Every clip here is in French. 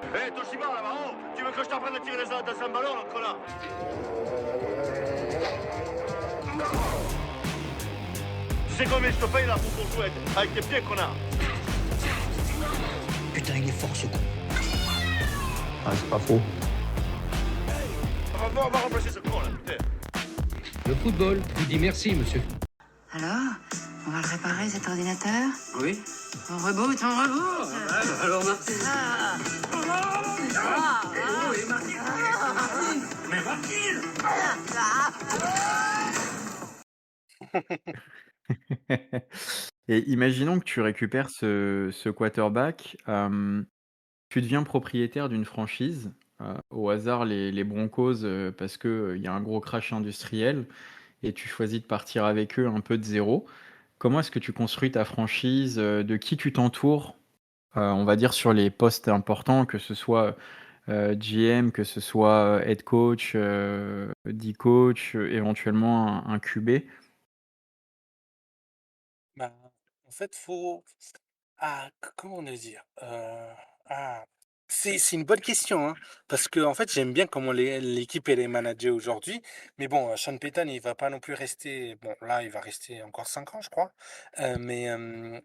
Hé, Toshiba, là-bas, oh, tu veux que je t'apprenne à tirer dans un ballon, là, connard? Tu sais combien je te paye, là, pour ton jouet? Avec tes pieds, connard. Putain, il est fort ce con. Ah, c'est pas faux. On va remplacer ce con, là, putain. Le football, je vous dis merci, monsieur. Alors, on va le réparer cet ordinateur? Oui. On reboot, on reboot. Alors, Martin. Et imaginons que tu récupères ce quarterback, tu deviens propriétaire d'une franchise, au hasard les Broncos, parce que, il y a un gros crash industriel et tu choisis de partir avec eux un peu de zéro. Comment est-ce que tu construis ta franchise? De qui tu t'entoures? On va dire sur les postes importants, que ce soit, GM, que ce soit, head coach, D-coach, éventuellement un QB? Bah, en fait, faut comment on dire? Ah, c'est une bonne question, hein, parce que en fait, j'aime bien comment l'équipe elle est managée aujourd'hui, mais bon, Sean Payton, il va pas non plus rester bon, là, il va rester encore 5 ans, je crois, mais heu,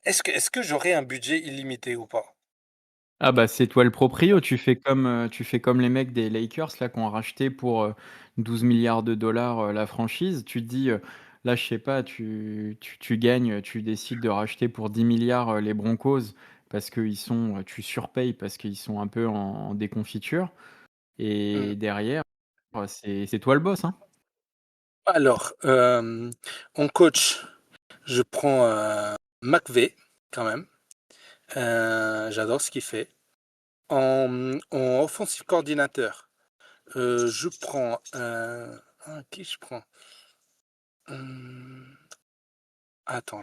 est-ce que j'aurai un budget illimité ou pas? Ah bah, c'est toi le proprio, tu fais comme les mecs des Lakers là qui ont racheté pour, 12 milliards la franchise. Tu te dis, là je sais pas, tu gagnes, tu décides de racheter pour 10 milliards les Broncos parce qu'ils sont, tu surpayes parce qu'ils sont un peu en déconfiture Mmh. et derrière, c'est toi le boss, hein. Alors, en coach, je prends, McVay quand même, j'adore ce qu'il fait. En offensive coordinateur, je prends, qui je prends? Mmh, attends.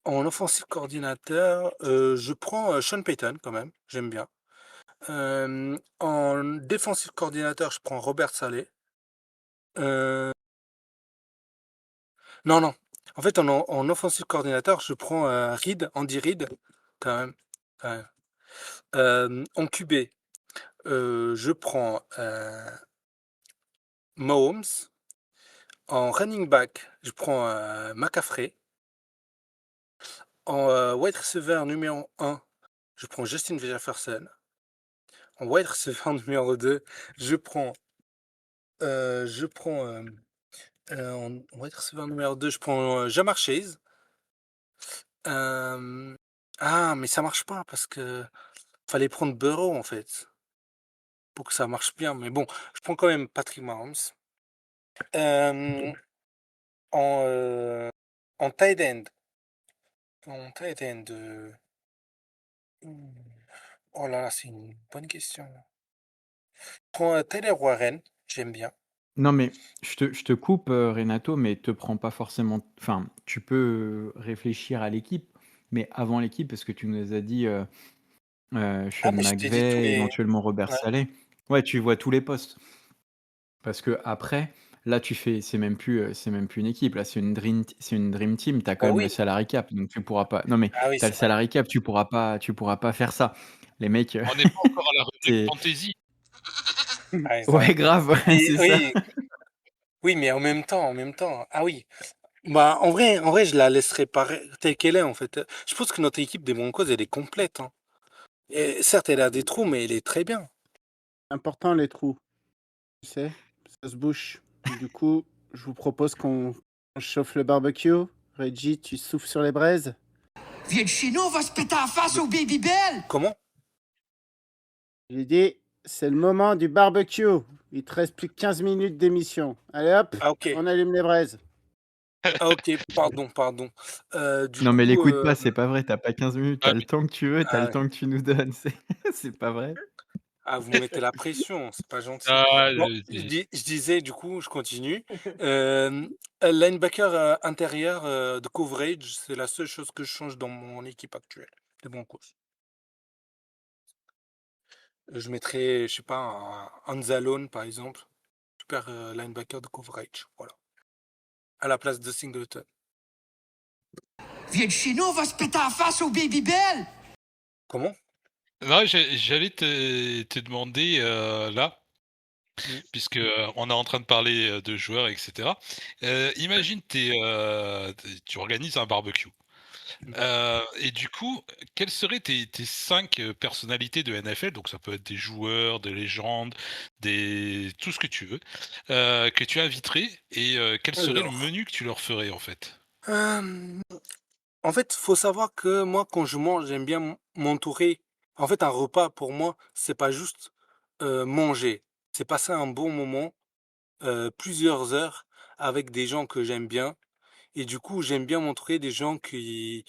En offensive coordinateur, je prends, Sean Payton quand même, j'aime bien. En defensive coordinateur, je prends Robert Saleh. Heu, non, en fait, en offensive coordinateur, je prends, Andy Reid, quand même, quand même. En QB, je prends, Mahomes. En running back, je prends, McCaffrey. En, wide receiver numéro 1, je prends Justin Jefferson. En wide receiver numéro 2, je prends, en wide receiver numéro 2, je prends, Ja'Marr Chase. Hem, mais ça marche pas parce que fallait prendre Burrow, en fait, pour que ça marche bien. Mais bon, je prends quand même Patrick Mahomes. Hem, en, en tight end mmh, oh là là, c'est une bonne question. Prends, Tyler Warren, j'aime bien. Non, mais je te coupe, Renato, mais te prends pas forcément enfin, tu peux, réfléchir à l'équipe, mais avant l'équipe, parce que tu nous as dit, Sean Ah, mais je t'ai dit tous McVay, les éventuellement Robert ouais. Saleh. Ouais, tu vois tous les postes. Parce que après, là, tu fais c'est même plus une équipe, là, c'est une dream team. Tu as quand Bah même le oui, salary cap, donc tu pourras pas non, mais ah oui, tu as le c'est vrai. salary cap, tu pourras pas faire ça. Les mecs, On n'est pas encore à la rubrique c'est fantasy. Ouais, c'est vrai. ouais, grave, ouais, Mais c'est ça. oui, oui, mais en même temps, ah oui. Bah, en vrai, je la laisserai telle qu'elle est, en fait. Je pense que notre équipe des Broncos, elle est complète, hein. Et certes, elle a des trous, mais elle est très bien. Important les trous, tu sais, ça se bouche. Du coup, je vous propose qu'on chauffe le barbecue. Reggie, tu souffles sur les braises. Viens de chez nous, on va se péter en face De au Baby Bell! comment? J'ai dit, c'est le moment du barbecue. Il te reste plus que 15 minutes d'émission. Allez hop, Ah OK. on allume les braises. Ah OK, pardon. Du Non, mais coup, l'écoute pas, c'est pas vrai, tu as pas 15 minutes, tu Ah as le oui. temps que tu veux, tu as ah le ouais. temps que tu nous donnes, c'est pas vrai. Vous me mettez la pression, c'est pas gentil. Ah, Bon, je c'est dis je disais, du coup, je continue. Hem, linebacker, intérieur, de coverage, c'est la seule chose que je change dans mon équipe actuelle, des Broncos. Je mettrais, je sais pas, un Anzalone, par exemple, super, linebacker de coverage, voilà, à la place de Singleton. Viens de chez nous, on va se péter la face au Babybel. Comment? Non, j'allais te demander là, Mm. puisque on est en train de parler de joueurs, etc. Imagine tu organises un barbecue. Mm. Et du coup, quelles seraient tes 5 personnalités de NFL? Donc ça peut être des joueurs, des légendes, tout ce que tu veux, que tu inviterais et quel serait le Alors, menu que tu leur ferais en fait? euh, en fait, faut savoir que moi, quand je mange, j'aime bien m'entourer. En fait, un repas pour moi, c'est pas juste manger, c'est passer un bon moment, plusieurs heures avec des gens que j'aime bien. Et du coup, j'aime bien m'entourer des gens qui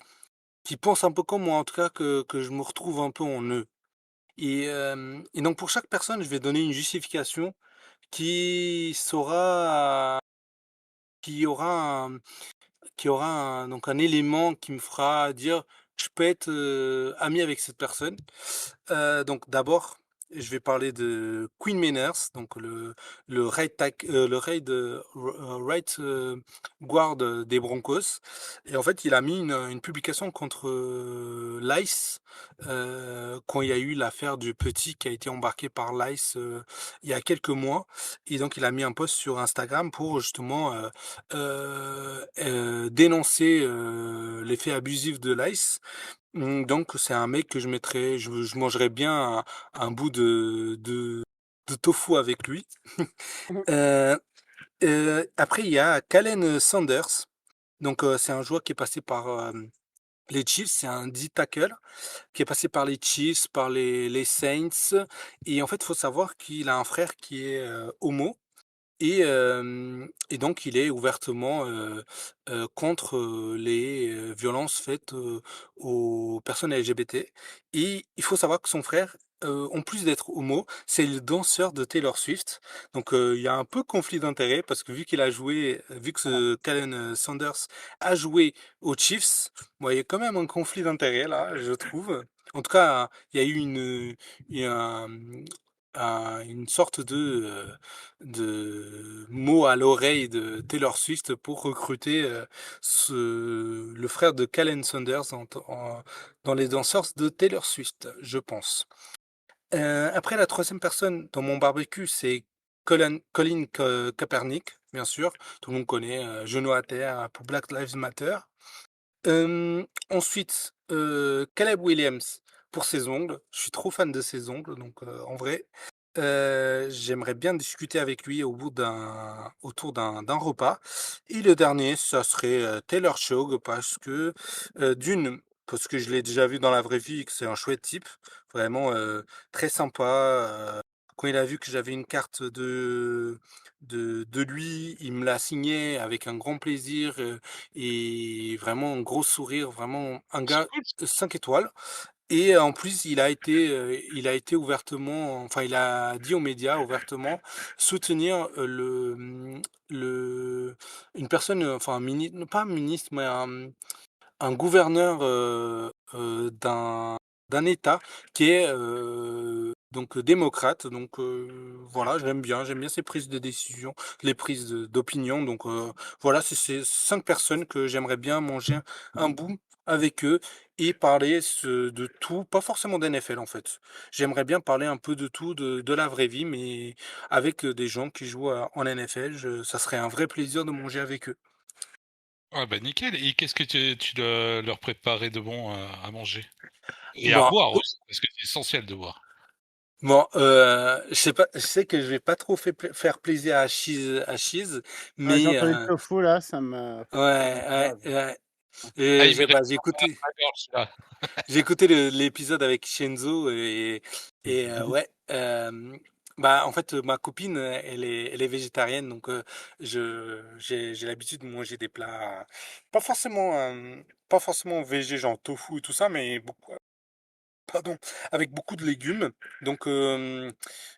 pensent un peu comme moi, en tout cas que je me retrouve un peu en eux. Et donc pour chaque personne, je vais donner une justification qui saura qui aura un qui aura donc un élément qui me fera dire: «Je peux être, ami avec cette personne». Donc d'abord, je vais parler de Quinn Meinerz, donc le right, guard, des Broncos. Et en fait, il a mis une publication contre, l'ICE, quand il y a eu l'affaire du petit qui a été embarqué par l'ICE, il y a quelques mois. Et donc il a mis un post sur Instagram pour justement, dénoncer, les faits abusifs de l'ICE. Donc c'est un mec que je mangerais bien un bout de tofu avec lui. Heu Après il y a Kalen Sanders, donc c'est un joueur qui est passé par, les Chiefs, c'est un D-tackle qui est passé par les Chiefs, par les Saints. Et en fait, il faut savoir qu'il a un frère qui est, homo. Et donc il est ouvertement, contre, les, violences faites, aux personnes LGBT. Et il faut savoir que son frère, en plus d'être homo, c'est le danseur de Taylor Swift. Donc il y a un peu conflit d'intérêts parce que vu que Ah, ce Kalen, Sanders a joué aux Chiefs, bon, il y a quand même un conflit d'intérêts là, je trouve. En tout cas, il y a eu il y a une sorte de mots à l'oreille de Taylor Swift pour recruter, le frère de Kalen Sanders dans les danseurs de Taylor Swift, je pense. Après, la troisième personne dans mon barbecue, c'est Colin Kaepernick, bien sûr. Tout le monde connaît, genou à terre pour Black Lives Matter. Ensuite, Caleb Williams pour ses ongles. Je suis trop fan de ses ongles, donc en vrai, j'aimerais bien discuter avec lui autour d'un repas. Et le dernier, ça serait, Taylor Swift parce que, parce que je l'ai déjà vu dans la vraie vie et que c'est un chouette type, vraiment, très sympa. Quand il a vu que j'avais une carte de lui, il me l'a signée avec un grand plaisir, et vraiment un gros sourire, vraiment un C'est gars, cool. 5 étoiles. Et en plus, il a été ouvertement, enfin, il a dit aux médias ouvertement soutenir, le une personne, enfin, un pas un ministre, mais un gouverneur, d'un État qui est, donc démocrate. Donc voilà, j'aime bien ces prises de décision, les prises d'opinion. Donc voilà, c'est ces 5 personnes que j'aimerais bien manger un bout avec eux et parler de tout, pas forcément d'NFL en fait. J'aimerais bien parler un peu de tout, de la vraie vie, mais avec, des gens qui jouent en NFL. Ça serait un vrai plaisir de manger avec eux. Ah bah nickel. Et qu'est-ce que tu dois leur préparer de bon à manger? Et à Bon, boire aussi, parce que c'est essentiel de boire. Bon, je sais que je vais pas trop faire plaisir à Chiz, ouais, j'ai mais entendu tofu là, ça me ouais, crève. ouais. Ah, Et il me reste j'ai écouté ma gorge là. l'épisode avec Shenzo. Et ouais, bah, en fait, ma copine, elle est végétarienne. Donc j'ai l'habitude de manger des plats pas forcément, pas forcément végé, genre tofu et tout ça, mais beaucoup pardon, avec beaucoup de légumes. Donc,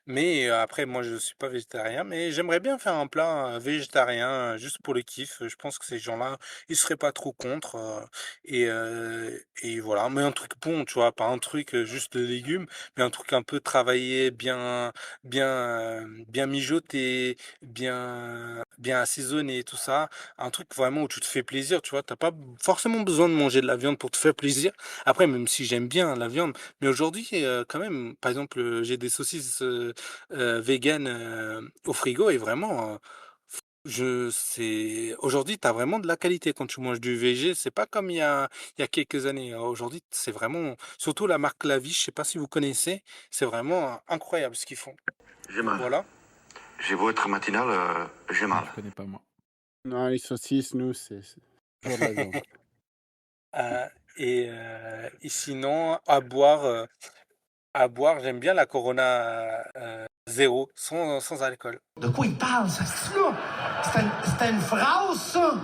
mais après, moi, je suis pas végétarien, mais j'aimerais bien faire un plat végétarien juste pour le kiff. Je pense que ces gens-là, ils seraient pas trop contre. Et voilà, mais un truc bon, tu vois, pas un truc juste de légumes, mais un truc un peu travaillé, bien mijoté, bien assaisonné, tout ça. Un truc vraiment où tu te fais plaisir, tu vois. T'as pas forcément besoin de manger de la viande pour te faire plaisir. Après, même si j'aime bien la viande, mais aujourd'hui, quand même, par exemple, j'ai des saucisses vegan au frigo et vraiment, aujourd'hui, tu as vraiment de la qualité quand tu manges du VG. C'est pas comme il y a quelques années. Aujourd'hui, c'est vraiment, surtout la marque La Vie, je sais pas si vous connaissez, c'est vraiment incroyable ce qu'ils font. J'ai Donc mal. voilà. J'ai beau être matinal, j'ai Non, mal. je connais pas moi. Non, les saucisses, nous, c'est toujours de la viande. Euh, et sinon, à boire, j'aime bien la Corona zéro, sans alcool. De quoi il parle, ça, là? C'était une phrase, ça?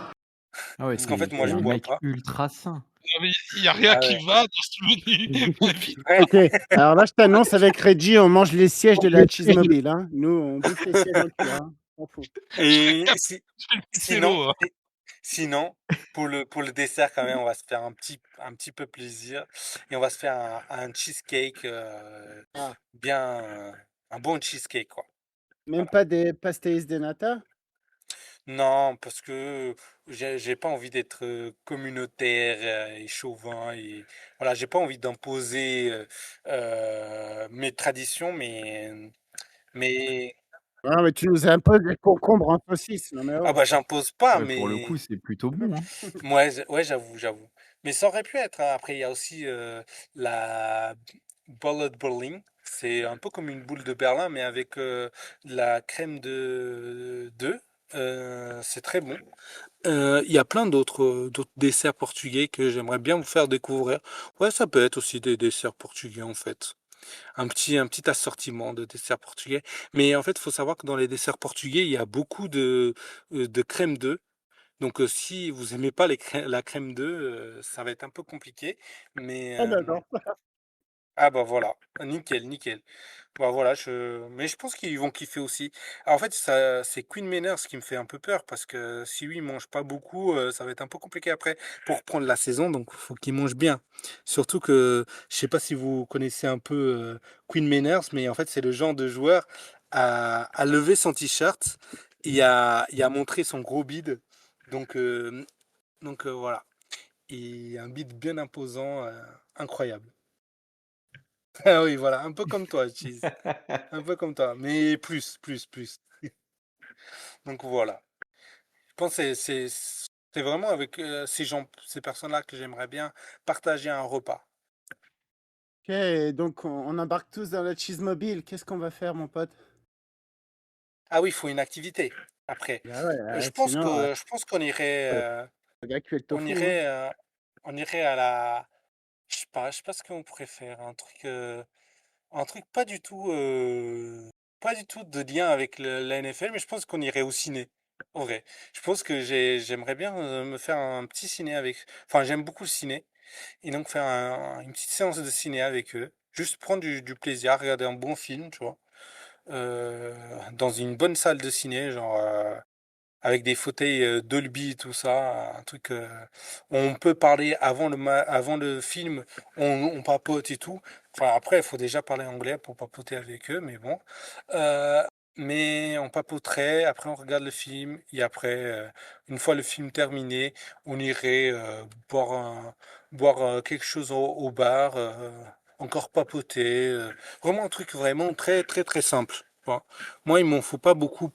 Ah ouais, Parce qu'en fait, moi, t'es je un bois mec pas. ultra sain. Non, mais il n'y a rien Ah qui ouais. va dans ce menu. Ouais. Ok, alors là, je t'annonce, avec Reggie, on mange les sièges de la Cheesemobile. Hein. Nous, on bouffe les sièges entiers. Hein. On s'en fout. Et Je fais le petit sinon, vélo. sinon, pour le dessert, quand même, on va se faire un petit peu plaisir. Et on va se faire un cheesecake, Ah, bien, un bon cheesecake, quoi. même Voilà. pas des pastéis de nata? Non, parce que j'ai pas envie d'être communautaire et chauvin. Et voilà, j'ai pas envie d'imposer mes traditions, mais Ah, mais tu nous imposes des concombres en saucisse. Non, mais ah oh. bah j'impose pas, Ouais, pour le coup, mais c'est plutôt bon, hein. ouais, ouais, j'avoue. Mais ça aurait pu être, hein. Après, il y a aussi la Bullet Berlin. C'est un peu comme une boule de Berlin, mais avec la crème de d'œuf. C'est très bon. Il y a plein d'autres desserts portugais que j'aimerais bien vous faire découvrir. Ouais, ça peut être aussi des desserts portugais en fait. Un petit assortiment de desserts portugais. Mais en fait, il faut savoir que dans les desserts portugais, il y a beaucoup de crème d'œuf. Donc, si vous aimez pas la crème d'œuf, ça va être un peu compliqué. Mais Ah, d'accord. ah bah voilà, nickel, nickel. Bah voilà, mais je pense qu'ils vont kiffer aussi. Alors, en fait, c'est Queen Manners qui me fait un peu peur parce que si lui il mange pas beaucoup, ça va être un peu compliqué après pour reprendre la saison. Donc, faut qu'il mange bien. Surtout que je sais pas si vous connaissez un peu Queen Manners, mais en fait, c'est le genre de joueur à lever son t-shirt et à montrer son gros bide. Donc, voilà. Et un bide bien imposant, incroyable. Ah oui, voilà, un peu comme toi, Cheese. Un peu comme toi, mais plus. Donc voilà. Je pense que c'est vraiment avec ces personnes-là que j'aimerais bien partager un repas. Ok, donc on embarque tous dans la Cheesemobile. Qu'est-ce qu'on va faire, mon pote? Ah oui, il faut une activité après. Bah ouais, Je pense sinon, que je pense qu'on irait le gars qui fait le on tofu. Hein. irait on irait à la je sais pas ce qu'on pourrait faire, un truc pas du tout de lien avec la NFL, mais je pense qu'on irait au ciné. En vrai, je pense que j'aimerais bien me faire un petit ciné enfin, j'aime beaucoup le ciné, et donc faire une petite séance de ciné avec eux. Juste prendre du plaisir, regarder un bon film, tu vois, dans une bonne salle de ciné, genre avec des fauteuils Dolby, tout ça, un truc. On peut parler avant le film, on papote et tout. Enfin, après, il faut déjà parler anglais pour papoter avec eux, mais bon. Euh, mais on papoterait, après on regarde le film, et après, une fois le film terminé, on irait boire quelque chose au bar, encore papoter. Vraiment un truc vraiment très, très, très simple. Voilà. Moi, il m'en faut pas beaucoup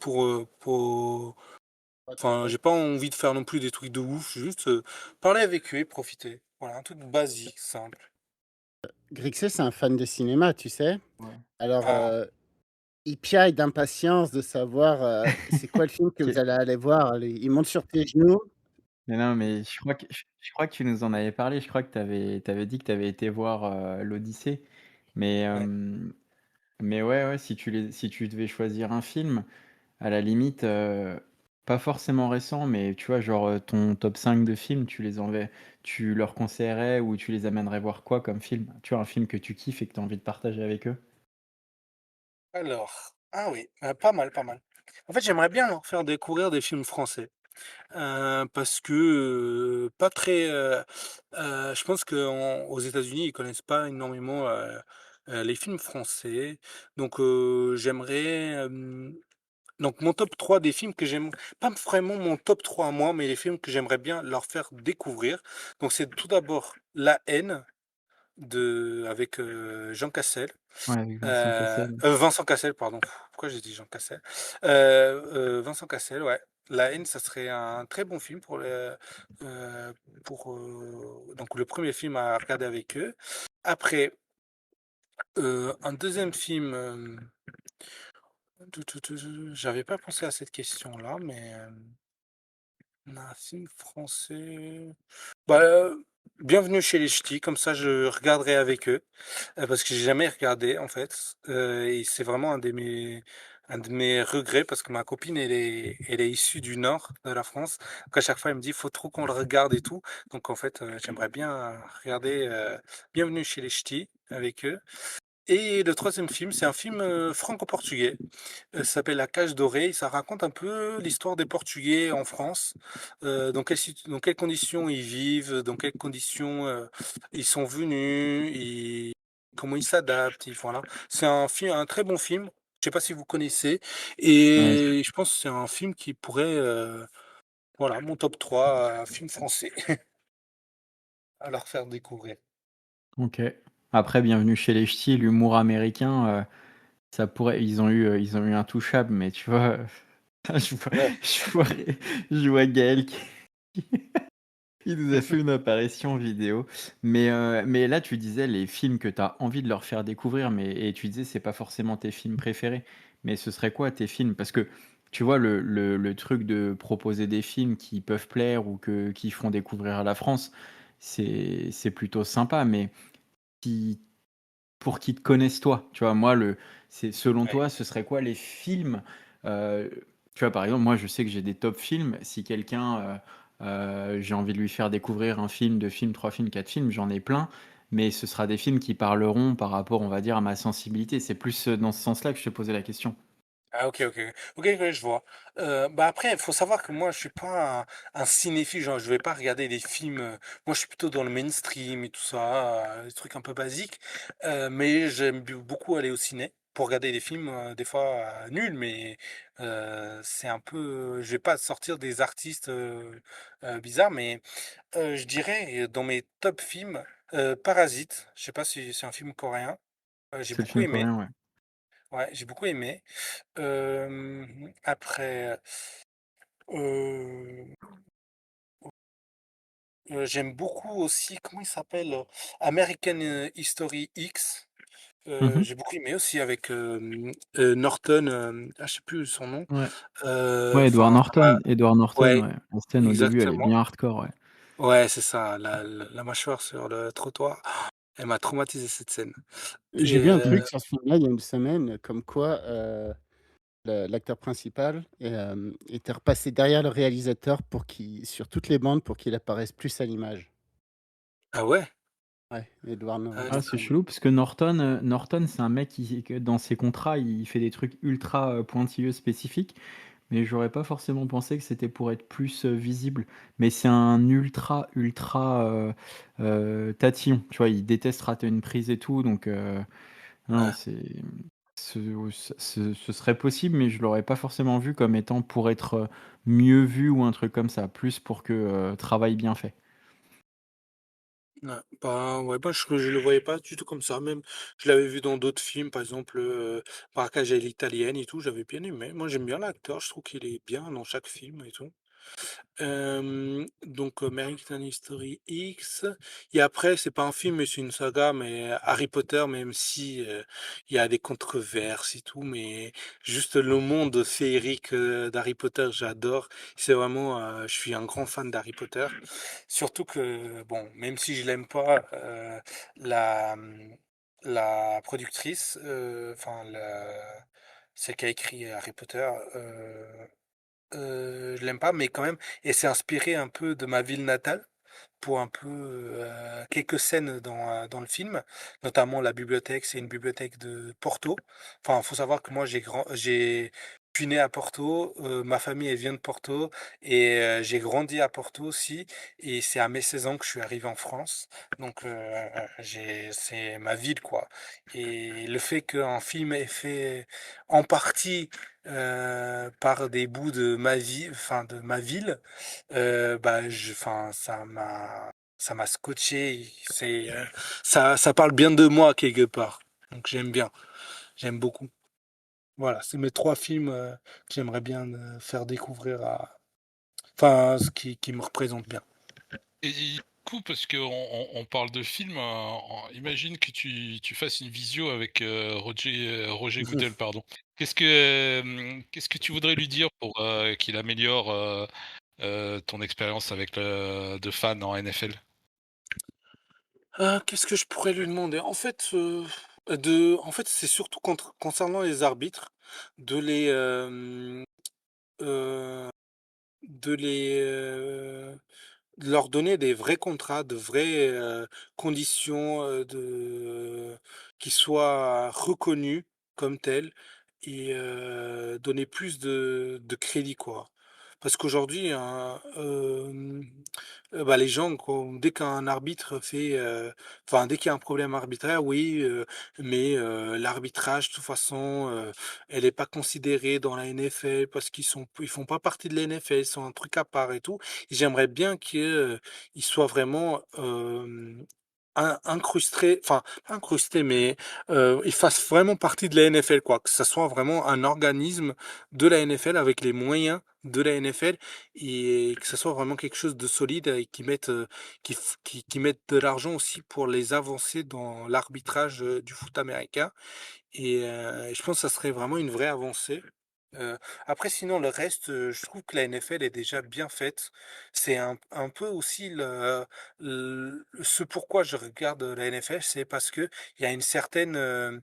Enfin, j'ai pas envie de faire non plus des trucs de ouf, juste parler avec eux et profiter. Voilà, un truc basique, simple. Grixé, c'est un fan de cinéma, tu sais. Ouais. Alors, Ah, il piaille d'impatience de savoir c'est quoi le film que vous OK. allez aller voir. Il monte sur tes genoux. Mais non, mais je crois que tu nous en avais parlé. Je crois que tu avais dit que tu avais été voir, l'Odyssée. Mais, ouais. mais ouais, si tu devais choisir un film, à la limite, pas forcément récents, mais tu vois, genre, ton top 5 de films, tu leur conseillerais ou tu les amènerais voir quoi comme film? Tu vois, un film que tu kiffes et que tu as envie de partager avec eux? Alors, ah oui, pas mal, pas mal. En fait, j'aimerais bien leur faire découvrir des films français, parce que, pas très, je pense qu'aux États-Unis, ils connaissent pas énormément, les films français. Donc, j'aimerais, donc mon top 3 des films que j'aime pas vraiment mon top 3 à moi, mais les films que j'aimerais bien leur faire découvrir. Donc c'est tout d'abord La Haine avec, Jean Cassel. Ouais, avec Vincent Cassel. Vincent Cassel, pardon. Pourquoi j'ai dit Jean Cassel? Vincent Cassel, ouais. La haine, ça serait un très bon film donc le premier film à regarder avec eux. Après, un deuxième film, j'avais pas pensé à cette question-là, mais, un film français, bah, Bienvenue chez les Ch'tis, comme ça je regarderai avec eux. Parce que j'ai jamais regardé en fait, et c'est vraiment un de mes regrets parce que ma copine elle est issue du nord de la France. Donc à chaque fois elle me dit: «Faut trop qu'on le regarde et tout». Donc en fait, j'aimerais bien regarder, Bienvenue chez les Ch'tis avec eux. Et le troisième film, c'est un film, franco-portugais. Ça s'appelle La Cage Dorée. Ça raconte un peu l'histoire des Portugais en France, dans quelles conditions ils vivent, dans quelles conditions, ils sont venus et comment ils s'adaptent et voilà. C'est un très bon film. Je sais pas si vous connaissez Ouais, et je pense que c'est un film qui pourrait, voilà, mon top 3 film français à leur faire découvrir. OK. Après, Bienvenue chez les Ch'tis, l'humour américain, ça pourrait ils ont eu Intouchables, mais tu vois, je vois Ouais. je vois je vois Gaël qui il nous a fait une apparition vidéo. Mais là, tu disais les films que tu as envie de leur faire découvrir, et tu disais c'est pas forcément tes films préférés. Mais ce serait quoi tes films? Parce que tu vois, le truc de proposer des films qui peuvent plaire ou qui font découvrir la France, c'est plutôt sympa. Mais qui, pour qu'ils te connaissent toi, tu vois, selon Ouais. toi, ce serait quoi les films? euh, Tu vois, par exemple, moi, je sais que j'ai des top films. Si quelqu'un, j'ai envie de lui faire découvrir un film, deux films, trois films, quatre films, j'en ai plein. Mais ce sera des films qui parleront par rapport, on va dire, à ma sensibilité. C'est plus dans ce sens-là que je te posais la question. Ah OK, OK. OK, OK, je vois. Bah, après, il faut savoir que moi, je suis pas un cinéphile, genre, je vais pas regarder des films, moi, je suis plutôt dans le mainstream et tout ça, des trucs un peu basiques, mais j'aime beaucoup aller au ciné pour regarder des films, des fois, nuls, mais c'est un peu je vais pas sortir des artistes, bizarres, mais je dirais, dans mes top films, Parasite, je sais pas si c'est un film coréen, j'ai C'est le beaucoup film aimé. coréen, ouais. Ouais, j'ai beaucoup aimé. Après, heu j'aime beaucoup aussi, comment il s'appelle? American, History X. Mhm. J'ai beaucoup aimé aussi avec, Norton, je sais plus son nom. Ouais. Ouais, Edward Enfin, ça m'a Norton. Edward Norton, ouais, ouais. La scène au début, elle est exactement. bien hardcore, ouais. Ouais, c'est ça, la mâchoire sur le trottoir. Elle m'a traumatisé cette scène J'ai vu et un truc sur ce film-là il y a une semaine, comme quoi l'acteur principal était repassé derrière le réalisateur sur toutes les bandes pour qu'il apparaisse plus à l'image. ah ouais? Ouais, Edward Ah, c'est Norton. chelou parce que Norton, c'est un mec que dans ses contrats, il fait des trucs ultra pointilleux spécifiques, mais j'aurais pas forcément pensé que c'était pour être plus visible. Mais c'est un ultra tatillon, tu vois, il déteste rater une prise et tout, donc non, Ouais. ce serait possible, mais je l'aurais pas forcément vu comme étant pour être mieux vu ou un truc comme ça, plus pour que travail bien fait. Ouais, bah, ouais, bah, je le voyais pas du tout comme ça, même je l'avais vu dans d'autres films, par exemple, Braquage à l'italienne et tout, j'avais bien aimé. Moi, j'aime bien l'acteur, je trouve qu'il est bien dans chaque film et tout. Donc, American History X et après, c'est pas un film, mais c'est une saga, mais Harry Potter, même si, il y a des controverses et tout, mais juste le monde féerique, d'Harry Potter, j'adore. C'est vraiment, je suis un grand fan d'Harry Potter. Surtout que, bon, même si je l'aime pas, la, la productrice, enfin, celle qui a écrit Harry Potter, je l'aime pas, mais quand même, et c'est inspiré un peu de ma ville natale pour un peu quelques scènes dans le film, notamment la bibliothèque. C'est une bibliothèque de Porto. Enfin, faut savoir que moi, je suis né à Porto, ma famille elle vient de Porto et j'ai grandi à Porto aussi. Et c'est à mes 16 ans que je suis arrivé en France. Donc, c'est ma ville, quoi. Et le fait qu'un film est fait en partie par des bouts de ma vie, enfin de ma ville, bah, enfin, ça m'a scotché. Ça parle bien de moi quelque part. Donc j'aime bien, j'aime beaucoup. Voilà, c'est mes trois films que j'aimerais bien faire découvrir enfin, qui me représentent bien. Et du coup, parce qu'on parle de film, imagine que tu fasses une visio avec Roger Goodell, pardon. Qu'est-ce que tu voudrais lui dire pour qu'il améliore ton expérience avec de fan en NFL? Qu'est-ce que je pourrais lui demander? En fait, c'est surtout concernant les arbitres, de les, euh, de les, de leur donner des vrais contrats, de vraies, conditions, qui soient reconnues comme telles et donner plus de crédit, quoi. Parce qu'aujourd'hui, hein, bah, les gens dès qu'un arbitre enfin, dès qu'il y a un problème arbitraire, oui, mais l'arbitrage de toute façon, elle est pas considérée dans la NFL parce ils font pas partie de la NFL, ils sont un truc à part et tout. J'aimerais bien qu'ils soient vraiment, incrustés, enfin, pas incrustés, mais ils fassent vraiment partie de la NFL, quoi. Que ça soit vraiment un organisme de la NFL avec les moyens de la NFL et que ça soit vraiment quelque chose de solide et qui mettent de l'argent aussi pour les avancer dans l'arbitrage, du foot américain. Et je pense que ça serait vraiment une vraie avancée. Après sinon le reste, je trouve que la NFL est déjà bien faite. C'est un peu aussi ce pourquoi je regarde la NFL, c'est parce qu'il y a une certaine,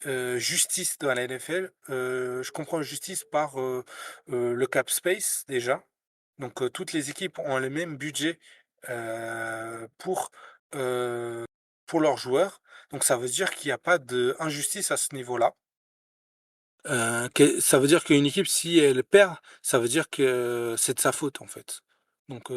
justice dans la NFL. Je comprends justice par, le cap space déjà. Donc toutes les équipes ont le même budget, heu, pour leurs joueurs. Donc ça veut dire qu'il y a pas d'injustice à ce niveau-là. Ça veut dire qu'une équipe, si elle perd, ça veut dire que c'est de sa faute, en fait. Donc,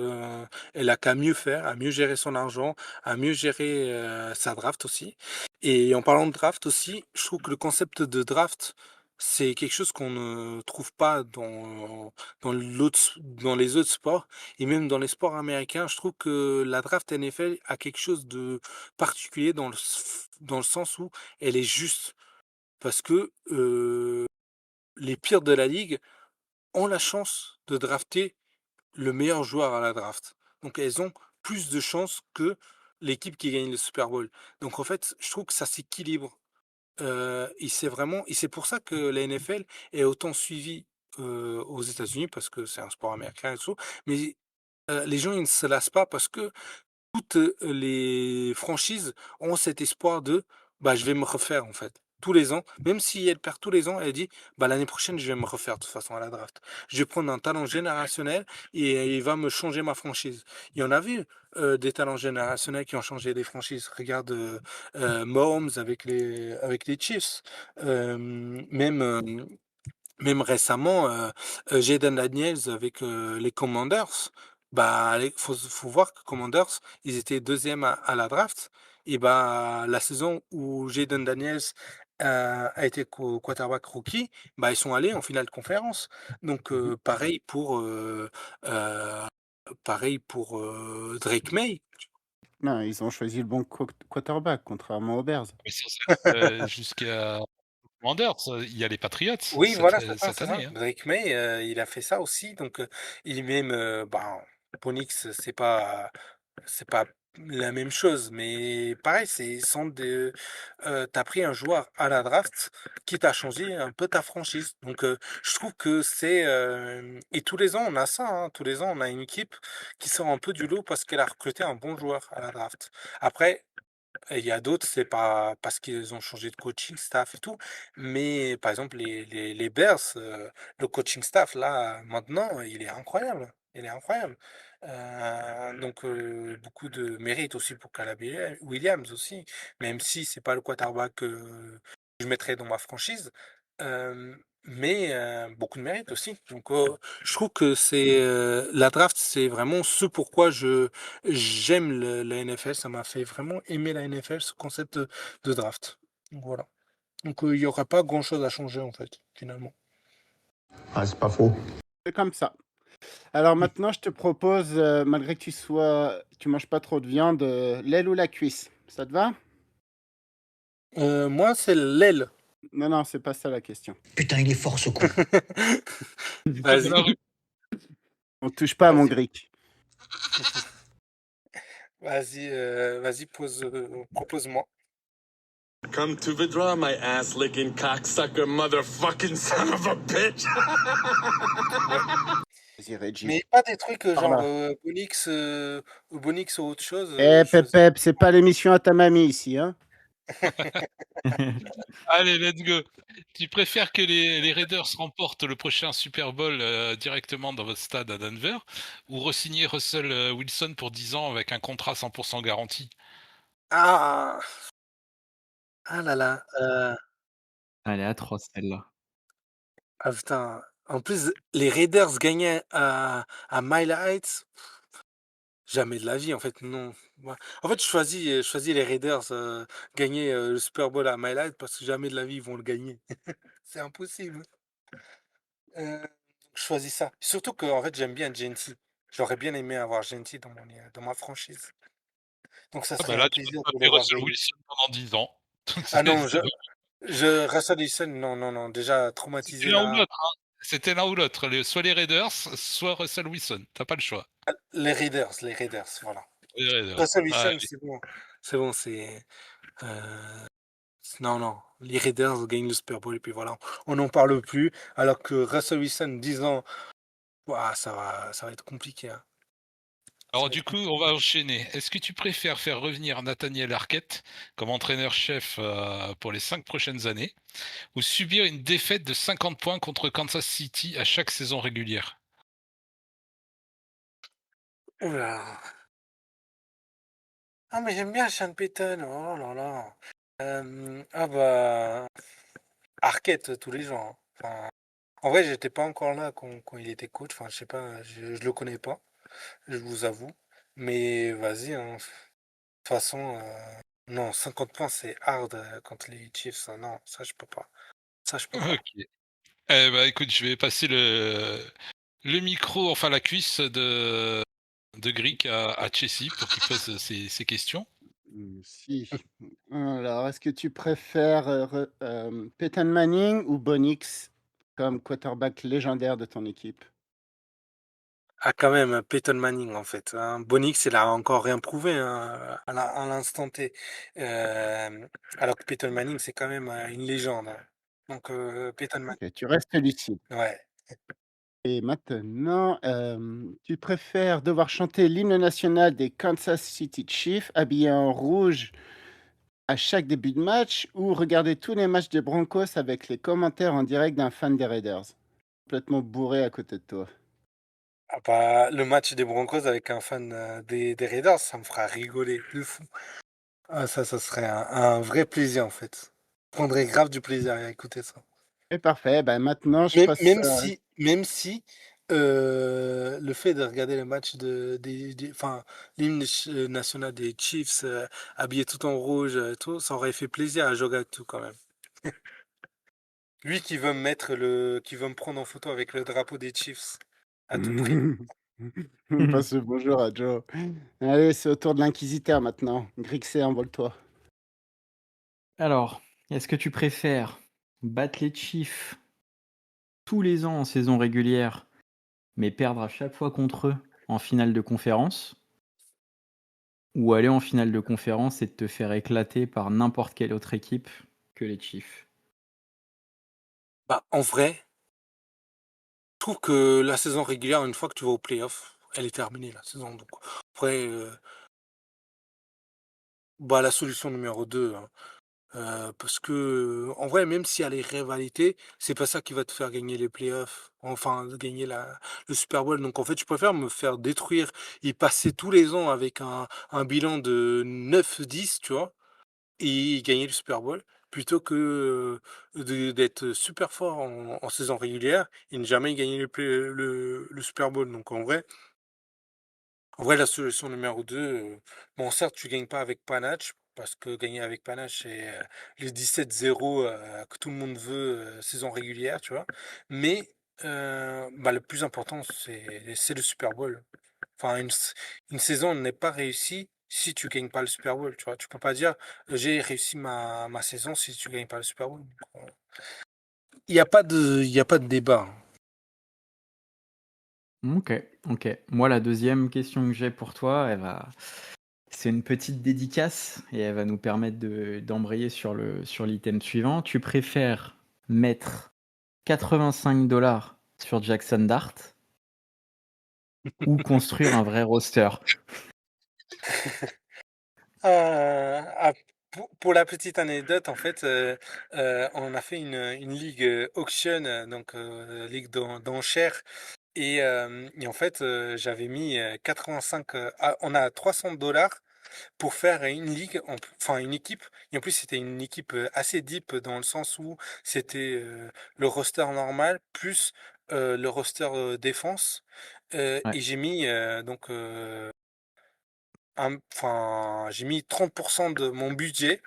elle a qu'à mieux faire, à mieux gérer son argent, à mieux gérer, sa draft aussi. Et en parlant de draft aussi, je trouve que le concept de draft, c'est quelque chose qu'on ne trouve pas dans les autres sports et même dans les sports américains. Je trouve que la draft NFL a quelque chose de particulier dans le sens où elle est juste. Parce que, les pires de la ligue ont la chance de drafter le meilleur joueur à la draft. Donc elles ont plus de chances que l'équipe qui gagne le Super Bowl. Donc en fait, je trouve que ça s'équilibre, et c'est pour ça que la NFL est autant suivie, aux États-Unis parce que c'est un sport américain et tout, mais, les gens ils ne se lassent pas parce que toutes, les franchises ont cet espoir de: «Bah, je vais me refaire, en fait». Tous les ans, même si elle perd tous les ans, elle dit: «Bah, l'année prochaine, je vais me refaire de toute façon à la draft. Je vais prendre un talent générationnel et il va me changer ma franchise». Il y en a vu, des talents générationnels qui ont changé des franchises. Regarde, Mahomes avec les Chiefs, même récemment, Jayden Daniels avec, les Commanders, bah, les faut voir que Commanders, ils étaient deuxième à la draft et bah, la saison où Jayden Daniels, a été quarterback rookie, bah, ils sont allés en finale de conférence. Donc Mmh. heu, pareil pour, Drake May. Non, ils ont choisi le bon quarterback, contrairement aux Bears. Mais sans aller, jusqu'à Commanders, il y a les Patriots Oui, voilà, cette c'est ça. année, hein. Drake May, il a fait ça aussi, donc il est même, ben, Penix, c'est pas la même chose, mais pareil, tu pris un joueur à la draft qui t'a changé un peu ta franchise. Donc je trouve que et tous les ans, on a ça, hein, tous les ans, on a une équipe qui sort un peu du lot parce qu'elle a recruté un bon joueur à la draft. Après, Et il y a d'autres, c'est pas parce qu'ils ont changé de coaching staff et tout, mais par exemple les Bears, le coaching staff là, maintenant, il est incroyable, il est incroyable. Donc beaucoup de mérite aussi pour Caleb Williams aussi, même si c'est pas le quarterback que je mettrais dans ma franchise, mais beaucoup de mérite aussi. Donc je trouve que c'est, la draft, c'est vraiment ce pourquoi j'aime la NFL, ça m'a fait vraiment aimer la NFL, ce concept de draft. Donc voilà. Donc il n'y aura pas grand-chose à changer en fait, finalement. Ah, c'est pas faux. C'est comme ça. Alors maintenant, je te propose, malgré que tu manges pas trop de viande, l'aile ou la cuisse. Ça te va? Moi, c'est l'aile. Non, non, c'est pas ça la question. Putain, il est fort ce con. Vas-y, On touche pas à mon vas-y, Greek. vas-y, propose-moi. Come to the draw, my ass licking cocksucker motherfucking son of a bitch. Vas-y, Reggie. Mais pas des trucs Par genre là. Bonix ou autre chose. Eh, Choisis. Pep, c'est pas l'émission à ta mamie ici, hein? Allez, let's go. Tu préfères que les Raiders remportent le prochain Super Bowl directement dans votre stade à Denver ou re-signer Russell Wilson pour 10 ans avec un contrat 100% garanti? Ah, ah là là. Elle est atroce celle-là. Ah putain. En plus, les Raiders gagnaient à Mile Heights. Jamais de la vie, en fait, non. Moi- En fait, je choisis les Raiders gagner le Super Bowl à Mile Heights parce que jamais de la vie ils vont le gagner. C'est impossible. Je choisis ça. Surtout que en fait, j'aime bien Genty. J'aurais bien aimé avoir Genty dans ma franchise. Donc ça Ah bah serait là, un tu peux plaisir de taper les voir Russell gagner. Wilson pendant 10 ans. Donc, Ah non, c'est- Russell Wilson, non, non, non, déjà C'était traumatisé l'un ou là. l'autre, hein. C'était l'un ou l'autre. Soit les Raiders, soit Russell Wilson. T'as pas le choix. Les Raiders, voilà. Les Raiders. Russell Ouais. Wilson, c'est bon, non, non, les Raiders gagnent le Super Bowl et puis voilà, on n'en parle plus. Alors que Russell Wilson, 10 ans, ouah, ça va être compliqué, hein. Ça Alors va du être coup, on va enchaîner. Est-ce que tu préfères faire revenir Nathaniel Arquette comme entraîneur-chef pour les 5 prochaines années ou subir une défaite de 50 points contre Kansas City à chaque saison régulière? Oula. Ah, mais j'aime bien Sean Payton, oh là là. Ah bah, Arquette tous les jours, hein. Enfin, en vrai, j'étais pas encore là quand il était coach. Enfin, je sais pas, je le connais pas, je vous avoue. Mais vas-y, hein. De toute façon, non, 50 points, c'est hard contre les Chiefs, hein. Non, ça, je peux pas. Ça, je peux pas. Ok. Eh ben, écoute, je vais passer le micro, enfin la cuisse de Greek à Chessy pour qu'il pose ses questions. Si. Alors, est-ce que tu préfères Peyton Manning ou Bonix comme quarterback légendaire de ton équipe? Ah, quand même, Peyton Manning, en fait, hein. Bonix, il a encore rien prouvé, hein, à l'instant T. Alors que Peyton Manning, c'est quand même une légende, hein. Donc, Peyton Manning, Ok, tu restes lucide. ouais. Et maintenant, tu préfères devoir chanter l'hymne national des Kansas City Chiefs habillé en rouge à chaque début de match ou regarder tous les matchs des Broncos avec les commentaires en direct d'un fan des Raiders? Complètement bourré à côté de toi. Ah bah, le match des Broncos avec un fan des Raiders, ça me fera rigoler de fou. Ah, ça serait un vrai plaisir, en fait. Je prendrais grave du plaisir à écouter ça. Et parfait, ben maintenant je Même, passe. même si le fait de regarder le match enfin, l'hymne national des Chiefs habillé tout en rouge, tout, ça aurait fait plaisir à Jogatu quand même. Lui qui veut me prendre en photo avec le drapeau des Chiefs à tout prix. Passe le bonjour à Joe. Allez, c'est au tour de l'inquisiteur maintenant. Grixé, envole-toi. Alors, est-ce que tu préfères battre les Chiefs tous les ans en saison régulière, mais perdre à chaque fois contre eux en finale de conférence, ou aller en finale de conférence et te faire éclater par n'importe quelle autre équipe que les Chiefs? Bah, en vrai, je trouve que la saison régulière, une fois que tu vas au playoff, elle est terminée la saison. Donc, après, Bah, la solution numéro 2, hein. Parce que, en vrai, même s'il y a les rivalités, c'est pas ça qui va te faire gagner les playoffs, enfin gagner le Super Bowl. Donc en fait, je préfère me faire détruire et passer tous les ans avec un bilan de 9-10, tu vois? Et gagner le Super Bowl, plutôt que, d'être super fort en saison régulière et ne jamais gagner le Super Bowl. Donc en vrai, la solution numéro 2, bon, certes, tu gagnes pas avec panache, parce que gagner avec panache, c'est, les 17-0, que tout le monde veut, saison régulière, tu vois? Mais, bah, le plus important, c'est le Super Bowl. Enfin, une saison n'est pas réussie si tu gagnes pas le Super Bowl, tu vois? Tu peux pas dire: «J'ai réussi ma saison» si tu gagnes pas le Super Bowl. Il y a pas de débat, hein. OK, OK. Moi, la deuxième question que j'ai pour toi, c'est une petite dédicace et elle va nous permettre d'embrayer sur l'item suivant. Tu préfères mettre 85 $ sur Jackson Dart ou construire un vrai roster? Ah, pour la petite anecdote, en fait, on a fait une ligue, auction, donc ligue d'enchères et en fait, j'avais mis, 85, on a 300 $ pour faire une ligue, enfin une équipe et en plus c'était une équipe, assez deep dans le sens où c'était, le roster normal plus, le roster, défense, Ouais. et j'ai mis, donc, enfin, j'ai mis 30 de mon budget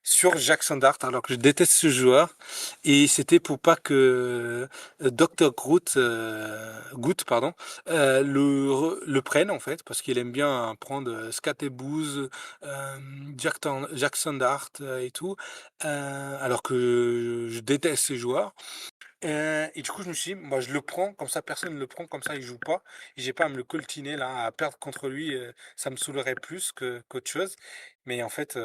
sur Jackson Dart, alors que je déteste ce joueur. Et c'était pour pas que Dr. Groot, pardon, le prenne, en fait, parce qu'il aime bien prendre Scatebooz, Jackson Dart et tout, alors que je déteste ces joueurs. Et du coup, je me suis dit: «Bah, je le prends, comme ça personne ne le prend, comme ça il joue pas et j'ai pas à me le coltiner là, à perdre contre lui, ça me saoulerait plus que qu'autre chose». Mais en fait,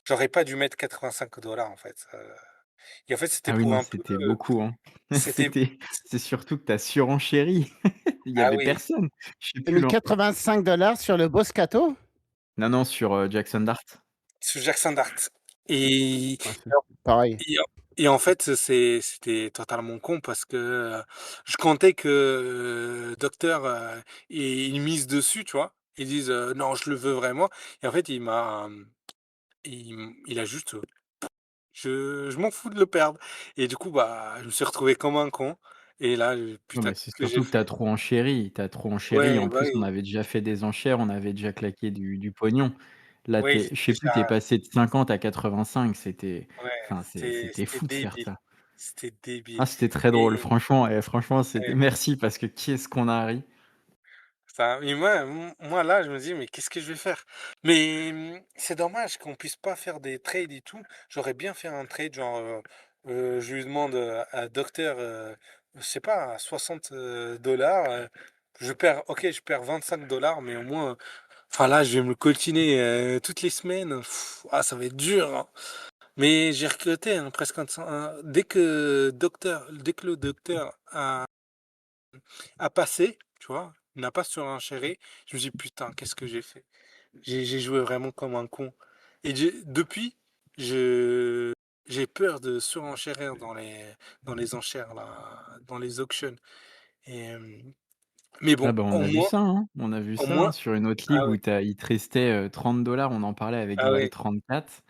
j'aurais pas dû mettre 85 $ en fait, et en fait, c'était Ah oui, pour non, un peu, c'était beaucoup, hein. c'était C'était c'est surtout que tu as surenchéri. Il y ah avait oui, personne. Je sais T'as plus mis l'en 85 $ sur le Boscato? non, non, sur, Jackson Dart. sur Jackson Dart et Ouais, c'est pareil. Et en et en fait, c'était totalement con parce que, je comptais que, Docteur, il mise dessus, tu vois? Ils disent: «Non, je le veux vraiment» et en fait, il a juste, je m'en fous de le perdre et du coup, bah, je me suis retrouvé comme un con et là, Non, putain, mais c'est qu'est-ce que j'ai surtout que tu as fait? trop enchéri. Tu as trop enchéri. Ouais, En bah, plus, on oui. avait déjà fait des enchères, on avait déjà claqué du pognon. Là, Oui, je sais j'étais plus, tu es déjà passé de 50 à 85. ouais, Enfin, c'était c'était fou de faire débile. ça. C'était débile Ah, c'était très drôle, et franchement et franchement, c'était ouais. merci parce que qu'est-ce qu'on a ri. Ça mais moi là, je me dis: «Mais qu'est-ce que je vais faire?» Mais, c'est dommage qu'on puisse pas faire des trades et tout. J'aurais bien fait un trade genre, je lui demande, à Docteur, je sais pas, à 60, je perds 25 $ mais au moins, enfin là, je vais me coltiner, toutes les semaines. Ah, ça va être dur, hein. Mais j'ai regretté, hein, presque dès que le Docteur a passé, tu vois? Il n'a pas surenchéri. Je me dis: «Putain, qu'est-ce que j'ai fait?» J'ai joué vraiment comme un con et depuis, je j'ai peur de surenchérir dans les enchères là, dans les auctions et mais Ah bon, bah, on au a vu moins ça, hein. On a vu au ça, moins hein, sur une autre ah ligue ouais, où il te restait, 30 on en parlait avec ah ouais, Val34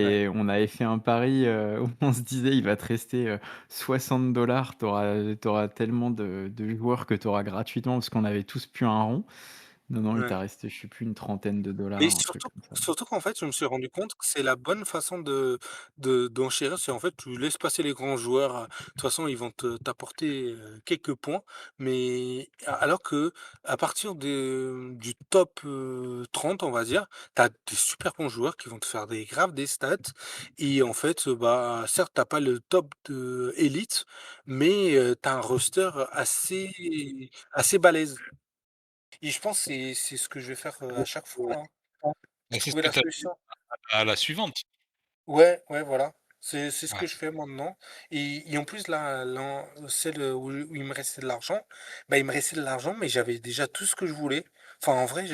ouais, et on avait fait un pari, où on se disait: «Il va te rester, 60 tu auras tellement de joueurs que tu auras gratuitement» parce qu'on avait tous pu un rond. Non, non, il ouais. t'a resté, je sais plus, une trentaine de Mais dollars, un truc surtout comme ça. surtout qu'en fait, je me suis rendu compte que c'est la bonne façon d'enchérir. C'est en fait, tu laisses passer les grands joueurs, de toute façon, ils vont t'apporter, quelques points, mais alors que à partir du top, 30, on va dire, tu as des super bons joueurs qui vont te faire des stats et en fait, bah, certes, tu as pas le top de élite, mais tu as un roster assez balèze et je pense que c'est ce que je vais faire, à chaque fois, hein. Et c'est ce Trouver que la tu as solution. à la suivante. Ouais, ouais, voilà. C'est ce que Ouais. je fais maintenant et en plus celle, où il me restait de l'argent, bah, il me restait de l'argent, mais j'avais déjà tout ce que je voulais. Enfin, en vrai,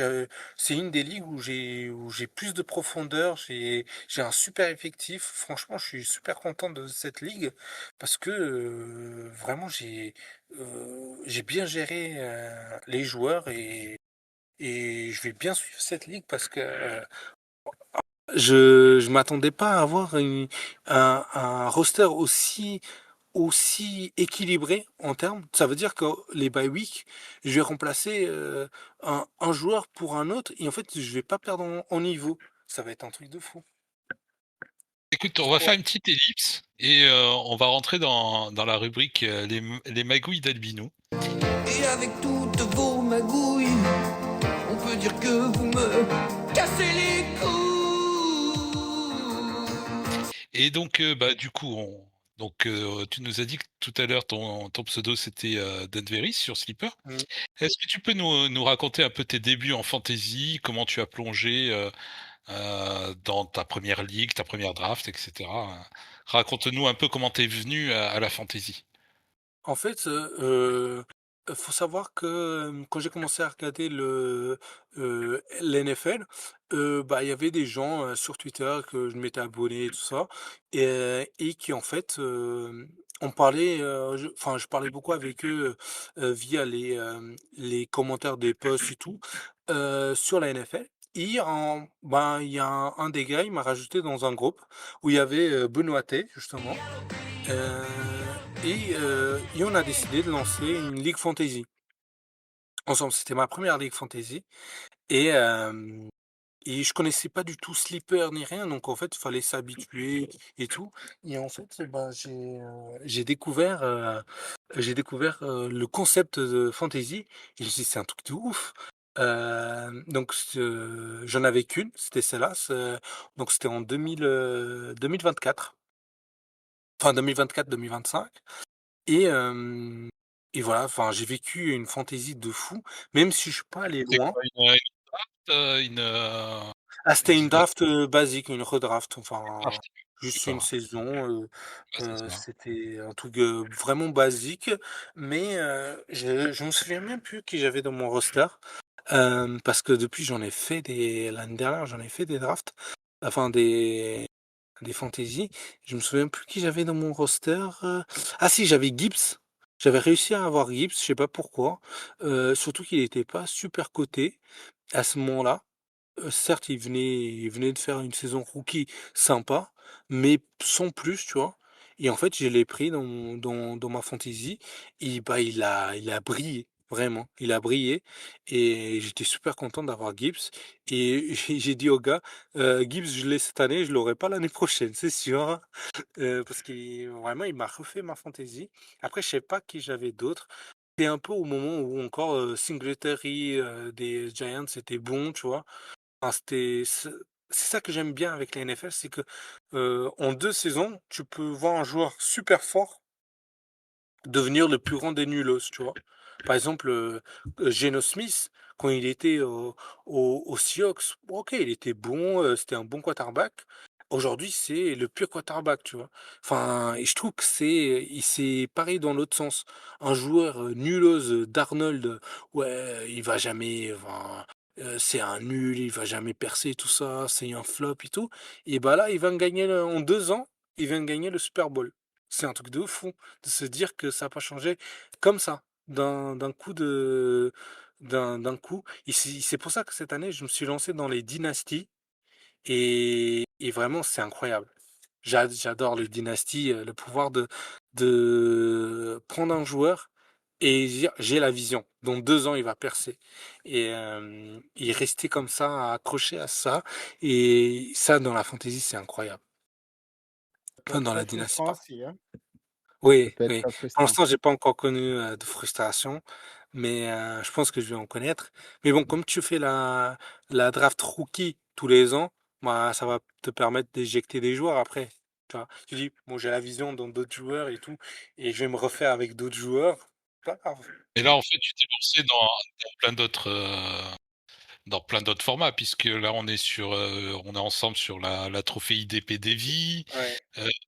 c'est une des ligues où j'ai plus de profondeur, j'ai un super effectif. Franchement, je suis super content de cette ligue parce que vraiment, j'ai bien géré les joueurs et je vais bien suivre cette ligue parce que je m'attendais pas à avoir un roster aussi équilibré en termes. Ça veut dire que les bye week, je vais remplacer un joueur pour un autre et en fait, je vais pas perdre en niveau. Ça va être un truc de fou. Écoute, on va faire une petite ellipse et on va rentrer dans la rubrique les magouilles d'Albino. Et avec toutes vos magouilles, on peut dire que vous me cassez les couilles. Et donc, du coup, tu nous as dit que tout à l'heure, ton pseudo, c'était Denveris sur Sleeper. Mm. Est-ce que tu peux nous raconter un peu tes débuts en fantasy, comment tu as plongé dans ta première ligue, ta première draft, etc. Raconte-nous un peu comment t'es venu à la fantasy. En fait, faut savoir que, quand j'ai commencé à regarder l'NFL, bah, il y avait des gens, sur Twitter que je m'étais abonné et tout ça et qui en fait, on parlait, je parlais beaucoup avec eux, via les commentaires des posts et tout, sur la NFL et il y a un des gars, il m'a rajouté dans un groupe où il y avait, Benoît Tay justement. Et on a décidé de lancer une ligue fantasy ensemble. C'était ma première ligue fantasy et hem et je connaissais pas du tout Sleeper ni rien, donc en fait, il fallait s'habituer et tout et en fait, bah, j'ai découvert, le concept de fantasy et je me suis dit: «C'est un truc de ouf!» Donc j'en avais qu'une, c'était celle-là, donc c'était en 2024, enfin 2024-2025. Et hem et voilà, enfin, j'ai vécu une fantaisie de fou, même si je suis pas allé C'était loin. quoi une Ah, c'était une dis-moi draft, basique, une redraft, enfin, draft. juste une D'accord. saison, Ouais, c'est ça. c'était un truc, vraiment basique, mais je me souviens même plus qui j'avais dans mon roster, parce que depuis l'année dernière, j'en ai fait des drafts, enfin des fantaisies. Je me souviens plus qui j'avais dans mon roster, ah si, j'avais Gibbs. J'avais réussi à avoir Gibbs, je sais pas pourquoi, surtout qu'il était pas super coté à ce moment-là. Certes, il venait de faire une saison rookie sympa, mais sans plus, tu vois? Et en fait, je l'ai pris dans ma fantasy et bah, il a brillé, vraiment. Il a brillé et j'étais super content d'avoir Gibbs et j'ai dit au gars: Gibbs, je l'ai cette année, je l'aurai pas l'année prochaine, c'est sûr, hein». Parce qu'il vraiment, il m'a refait ma fantasy. Après, je sais pas qui j'avais d'autre. C'est un peu au moment où encore, Singletary, des Giants était bon, tu vois? Enfin, c'est ça que j'aime bien avec la NFL, c'est que, en 2 saisons, tu peux voir un joueur super fort devenir le plus grand des nullos, tu vois? Par exemple, Geno Smith, quand il était aux Seahawks, bon, OK, il était bon, c'était un bon quarterback. Aujourd'hui, c'est le pire quarterback, tu vois? Enfin et je trouve que c'est pareil dans l'autre sens. Un joueur, nullos, d'Arnold, ouais, il va jamais enfin, c'est un nul, il va jamais percer tout ça, c'est un flop et tout et bah, là, il vient de gagner le en 2 ans, il vient de gagner le Super Bowl. C'est un truc de fou de se dire que ça a pas changé comme ça, d'un coup d'un coup et c'est pour ça que cette année, je me suis lancé dans les dynasties et vraiment c'est incroyable. J'adore les dynasties, le pouvoir de prendre un joueur et dire: «J'ai la vision, dans 2 ans, il va percer» et rester comme ça, accroché à ça et ça, dans la fantasy, c'est incroyable. Ça peut Enfin, être dans très la dynastie, frustrant pas aussi, hein. Ça oui, peut être oui. très Pour frustrant. l'instant, j'ai pas encore connu, de frustration, mais je pense que je vais en connaître. Mais bon, comme tu fais la draft rookie tous les ans, bah, ça va te permettre d'éjecter des joueurs après, tu vois? Tu dis: «Bon, j'ai la vision dans d'autres joueurs et tout et je vais me refaire avec d'autres joueurs». Pas grave. Et là, en fait, tu t'es lancé dans plein d'autres formats, puisque là, on est ensemble sur la trophée IDP Davy. Ouais.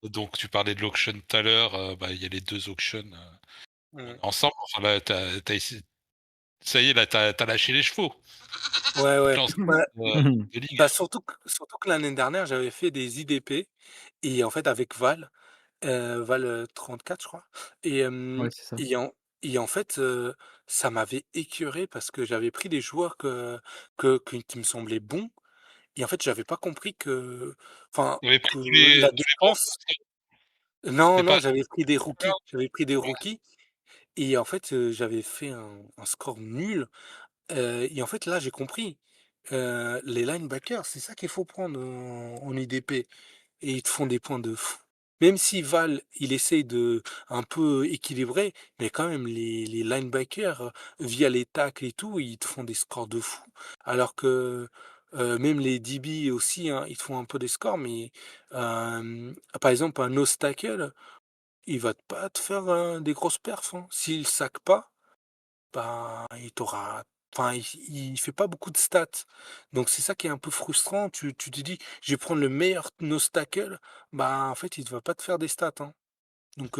Donc, tu parlais de l'auction tout à l'heure. Il y a les deux auctions. On est Mmh. ensemble. Enfin, là, Ça y est, là, t'as lâché les chevaux. Ouais, ouais. Clans, Ouais, de ligue. bah, surtout que l'année dernière, j'avais fait des IDP et en fait avec Val, Val, 34 je crois et Ouais, c'est ça. et en en fait, ça m'avait écœuré parce que j'avais pris des joueurs qui me semblaient bons et en fait, j'avais pas compris enfin, T'avais pris que tous les la Broncos, défense non, c'est non, pas j'avais pris des non? rookies. J'avais pris des Ouais. rookies et en fait, j'avais fait un score nul, et en fait, là, j'ai compris. Les linebackers, c'est ça qu'il faut prendre en IDP et ils te font des points de fou. Même si Val, il essaye de un peu équilibrer, mais quand même, les linebackers, via les tacles et tout, ils te font des scores de fou. Alors que même les DB aussi, hein, ils te font un peu des scores, mais par exemple, un nose tackle, il va pas te faire des grosses perfs, hein. S'il sac pas, bah, il t'aura enfin, il fait pas beaucoup de stats. Donc c'est ça qui est un peu frustrant. Tu te dis: «Je vais prendre le meilleur nose tackle», bah, en fait, il va pas te faire des stats, hein. Donc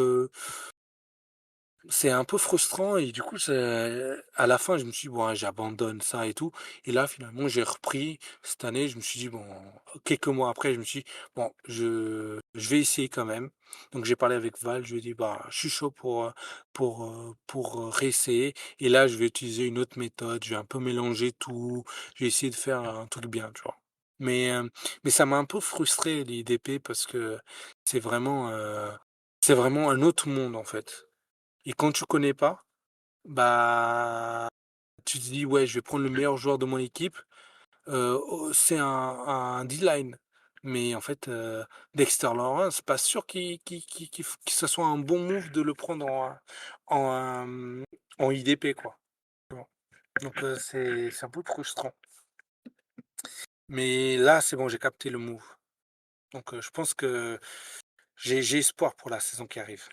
c'est un peu frustrant et du coup, c'est à la fin, je me suis dit: «Bon, ouais, j'abandonne ça et tout» et là, finalement, j'ai repris cette année. Je me suis dit: «Bon», quelques mois après, je me suis dit: «Bon, je vais essayer quand même». Donc j'ai parlé avec Val, je lui ai dit: «Bah, je suis chaud réessayer et là, je vais utiliser une autre méthode, je vais un peu mélanger tout, je vais essayer de faire un truc bien», tu vois? Mais mais ça m'a un peu frustré l'IDP parce que c'est vraiment, heu, c'est vraiment un autre monde, en fait. Et quand tu connais pas, bah, tu te dis: «Ouais, je vais prendre le meilleur joueur de mon équipe», c'est un D-line. Mais en fait, Dexter Lawrence, pas sûr que ce soit un bon move de le prendre en, en IDP, quoi, tu vois? Donc c'est un peu frustrant. Mais là, c'est bon, j'ai capté le move. Donc je pense que j'ai espoir pour la saison qui arrive.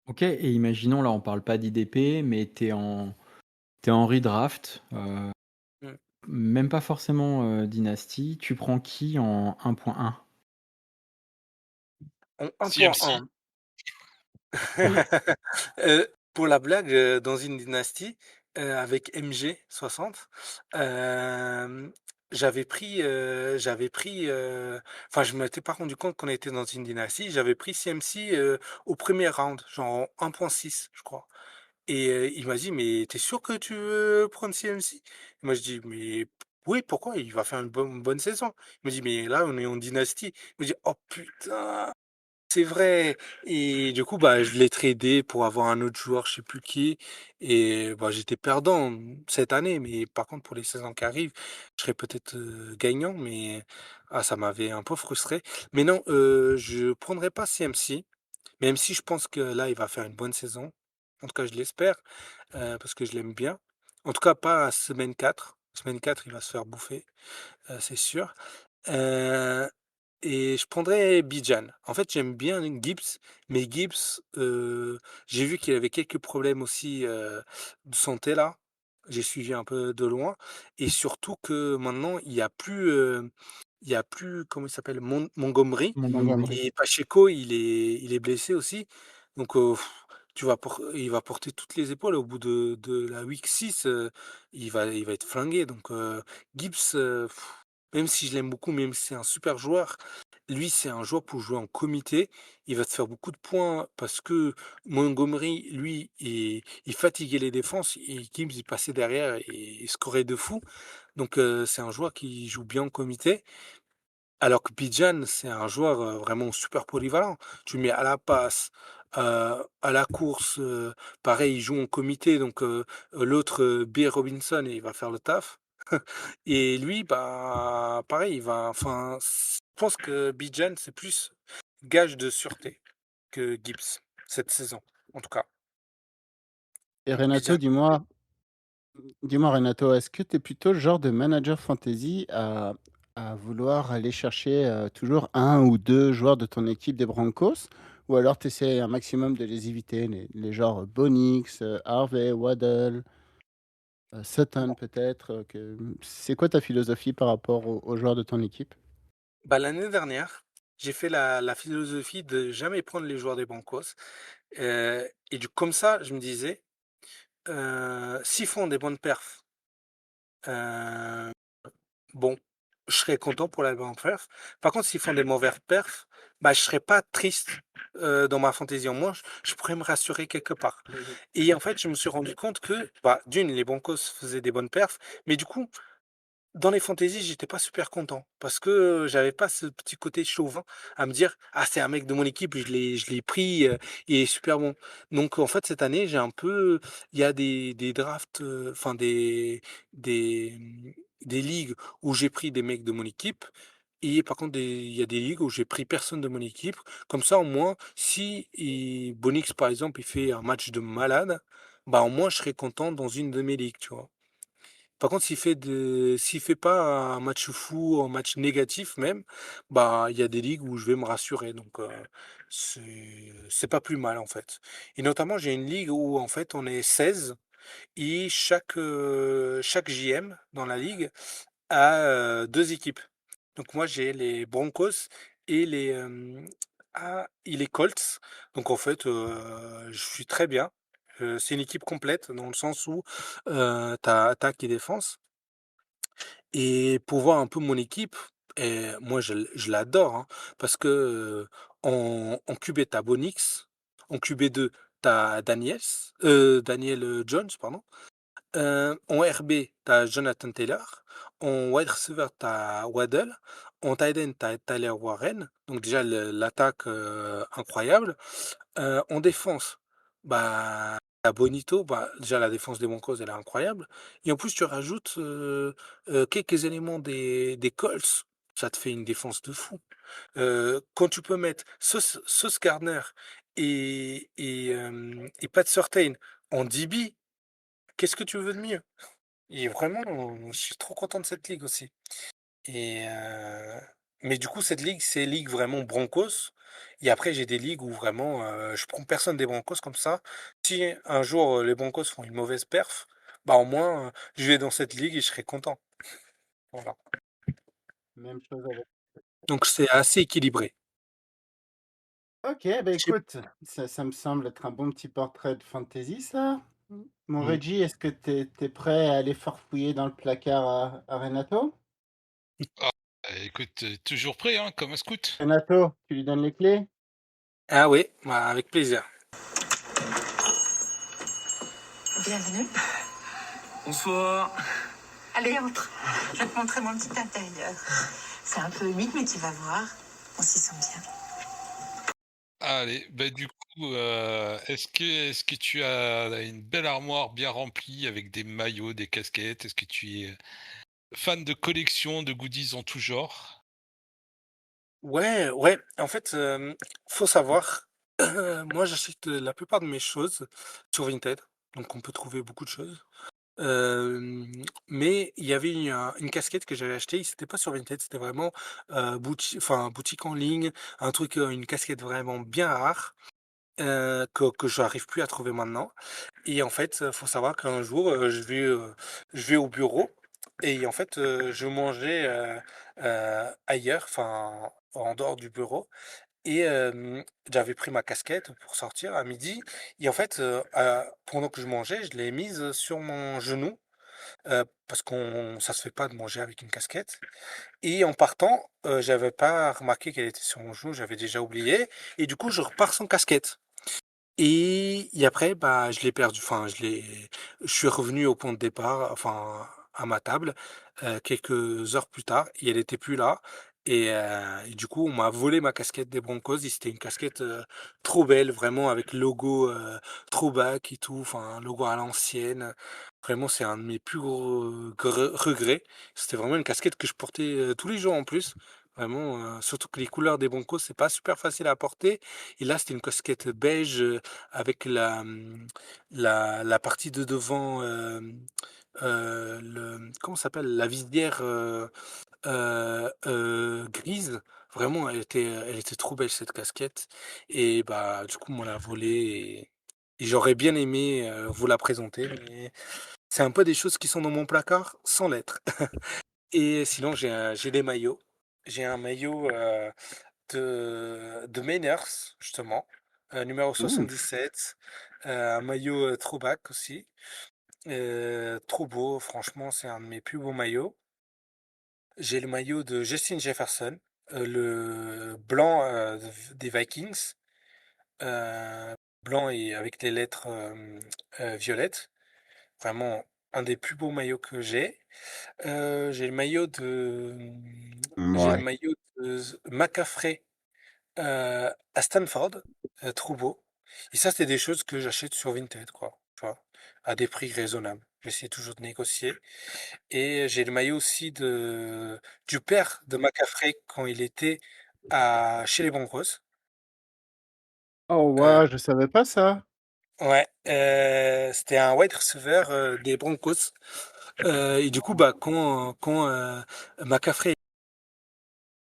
OK et imaginons là, on parle pas d'IDP, mais tu en redraft, Mmh. même pas forcément, dynastie. Tu prends qui en 1.1? En CMC. 1.1. Pour la blague, dans une dynastie, avec MG60, hem, enfin, je m'étais pas rendu compte qu'on était dans une dynastie. J'avais pris CMC, au premier round, genre en 1.6, je crois et il m'a dit: «Mais t'es sûr que tu veux prendre CMC?» Moi, je dis: «Mais oui, pourquoi? Il va faire une bonne saison». Il me dit: «Mais là, on est en dynastie». Je me dis: «Oh putain!» C'est vrai et du coup, bah, je l'ai tradé pour avoir un autre joueur, je sais plus qui et bah, j'étais perdant, cette année, mais par contre pour les saisons qui arrivent, je serais peut-être, gagnant, mais ça m'avait un peu frustré. Mais non, je prendrai pas CMC, même si je pense que là, il va faire une bonne saison. En tout cas, je l'espère, parce que je l'aime bien. En tout cas, pas à semaine 4. Semaine 4, il va se faire bouffer, c'est sûr. Heu et je prendrais Bijan. En fait, j'aime bien Gibbs, mais Gibbs, j'ai vu qu'il avait quelques problèmes aussi, de santé là. J'ai suivi un peu de loin et surtout que maintenant il y a plus comment il s'appelle? Montgomery Montgomery. Montgomery. et Pacheco, il est blessé aussi. Donc il va porter toutes les épaules au bout de la week 6, il va être flingué donc Gibbs, même si je l'aime beaucoup, même si c'est un super joueur, lui, c'est un joueur pour jouer en comité. Il va te faire beaucoup de points parce que Montgomery, lui, il fatiguait les défenses et Gibbs, il passait derrière et il scorait de fou. Donc, c'est un joueur qui joue bien en comité. Alors que Bijan, c'est un joueur vraiment super polyvalent. Tu le mets à la passe, à la course, pareil, il joue en comité. Donc, l'autre, B. Robinson, il va faire le taf. Et lui, bah, pareil, enfin, je pense que Bijan, c'est plus gage de sûreté que Gibbs, cette saison, en tout cas. Et Donc Renato, Bijan, dis-moi Renato, est-ce que tu es plutôt le genre de manager fantasy à vouloir aller chercher toujours un ou deux joueurs de ton équipe des Broncos, ou alors tu essaies un maximum de les éviter, les genres Bonix, Harvey, Waddle, Sutton peut-être c'est quoi ta philosophie par rapport aux joueurs de ton équipe? bah, l'année dernière, j'ai fait la philosophie de jamais prendre les joueurs des Broncos. Et comme ça, je me disais, s'ils font des bonnes perfs, euh, bon, je serais content pour la bonne perf. Par contre, s'ils font des mauvaises perfs, bah, je serais pas triste dans ma fantaisie. Au moins, je pourrais me rassurer quelque part. Et en fait, je me suis rendu compte que, bah, d'une, les Broncos faisaient des bonnes perfs, mais du coup, dans les fantaisies, j'étais pas super content parce que j'avais pas ce petit côté chauvin à me dire: «Ah, c'est un mec de mon équipe, je l'ai pris, il est super bon». Donc en fait, cette année, j'ai un peu il y a des drafts, enfin des ligues où j'ai pris des mecs de mon équipe et par contre il y a des ligues où j'ai pris personne de mon équipe. Comme ça, au moins, si Bonix, par exemple, il fait un match de malade, bah, au moins je serais content dans une de mes ligues, tu vois? Par contre, s'il fait pas un match fou, un match négatif même, bah, il y a des ligues où je vais me rassurer donc c'est pas plus mal, en fait et notamment, j'ai une ligue où, en fait, on est 16 et chaque JM dans la ligue a, 2 équipes. Donc moi, j'ai les Broncos et les Colts. Donc en fait, je suis très bien. C'est une équipe complète dans le sens où, tu as attaque et défense. Et pour voir un peu mon équipe, et moi je l'adore, hein, parce que en QB, tu as Bonix, en QB2, tu as Daniel Jones, pardon. En RB, tu as Jonathan Taylor. En wide receiver, tu as Waddle. En tight end, tu as Tyler Warren. Donc déjà, l'attaque incroyable. En défense, bah, tu Bonito. Bah, déjà, la défense des Broncos, elle est incroyable. Et en plus, tu rajoutes quelques éléments des Colts. Ça te fait une défense de fou. Quand tu peux mettre Sauce Gardner et Pat Surtain en DB, qu'est-ce que tu veux de mieux? Et vraiment, je suis trop content de cette ligue aussi. Et mais du coup, cette ligue, c'est ligue vraiment Broncos. Et après, j'ai des ligues où vraiment, je prends personne des Broncos comme ça. Si un jour les Broncos font une mauvaise perf, bah au moins, je vais dans cette ligue et je serai content. Voilà. Même chose avec. Donc c'est assez équilibré. Ok, bah Je sais- écoute, ça me semble être un bon petit portrait de fantasy, ça. Mon Mm. Reggie, est-ce que t'es prêt à aller farfouiller dans le placard à Renato? Ah, écoute, toujours prêt, hein, comme un scout. Renato, tu lui donnes les clés? Ah oui, bah, avec plaisir. Bienvenue. Bonsoir. Allez, entre. Je vais te montrer mon petit intérieur. C'est un peu humide, mais tu vas voir. On s'y sent bien. Allez, bah du coup, est-ce que tu as une belle armoire bien remplie avec des maillots, des casquettes? Est-ce que tu es fan de collection, de goodies en tout genre? Ouais, ouais. En fait, faut savoir, moi j'achète la plupart de mes choses sur Vinted, donc on peut trouver beaucoup de choses. Mais il y avait une casquette que j'avais achetée, c'était pas sur Vinted, c'était vraiment boutique en ligne, un truc, une casquette vraiment bien rare que j'arrive plus à trouver maintenant. Et en fait, faut savoir qu'un jour, je vais au bureau et en fait, je mangeais ailleurs, enfin en dehors du bureau et j'avais pris ma casquette pour sortir à midi et en fait, pendant que je mangeais, je l'ai mise sur mon genou, parce qu'on ça se fait pas de manger avec une casquette et en partant, j'avais pas remarqué qu'elle était sur mon genou, j'avais déjà oublié et du coup, je repars sans casquette. Et après, bah, je l'ai perdu, enfin, je suis revenu au point de départ, enfin, à ma table, quelques heures plus tard et elle était plus là et du coup, on m'a volé ma casquette des Broncos et c'était une casquette, trop belle, vraiment avec logo, throwback et tout, enfin, un logo à l'ancienne. Vraiment, c'est un de mes plus gros regrets. C'était vraiment une casquette que je portais, tous les jours en plus. Vraiment, surtout que les couleurs des Broncos, c'est pas super facile à porter et là, c'était une casquette beige, avec la partie de devant, comment ça s'appelle? La visière, grise. Vraiment, elle était trop belle cette casquette et bah, du coup, on me l'a volée et j'aurais bien aimé, vous la présenter, mais c'est un peu des choses qui sont dans mon placard sans l'être. Et sinon, j'ai des maillots. J'ai un maillot, de Mainers, justement, numéro Mmh. 77. un maillot throwback aussi. Trop beau, franchement, c'est un de mes plus beaux maillots. J'ai le maillot de Justin Jefferson, le blanc des Vikings, euh, blanc et avec les lettres violettes. Vraiment un des plus beaux maillots que j'ai. J'ai le maillot de, j'ai le Ouais. maillot de McCaffrey à Stanford, trop beau. Et ça, c'est des choses que j'achète sur Vinted, quoi. Tu vois, à des prix raisonnables. J'essaie toujours de négocier. Et j'ai le maillot aussi du père de McCaffrey quand il était chez les Broncos. Oh, Euh, ouais, je savais pas ça. ouais, c'était un wide receiver des Broncos. Et du coup, bah, quand McCaffrey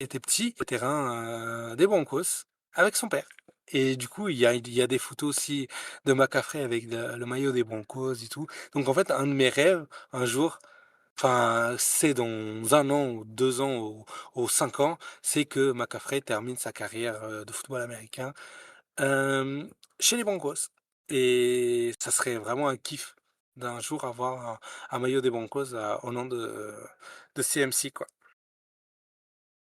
était petit, au terrain des Broncos avec son père. Et du coup, il y a des photos aussi de McCaffrey avec le maillot des Broncos et tout. Donc en fait, un de mes rêves, un jour, enfin, c'est dans 1 an ou 2 ans ou 5 ans, c'est que McCaffrey termine sa carrière de football américain euh, chez les Broncos. Et ça serait vraiment un kiff d'un jour avoir un maillot des Broncos au nom de CMC, quoi.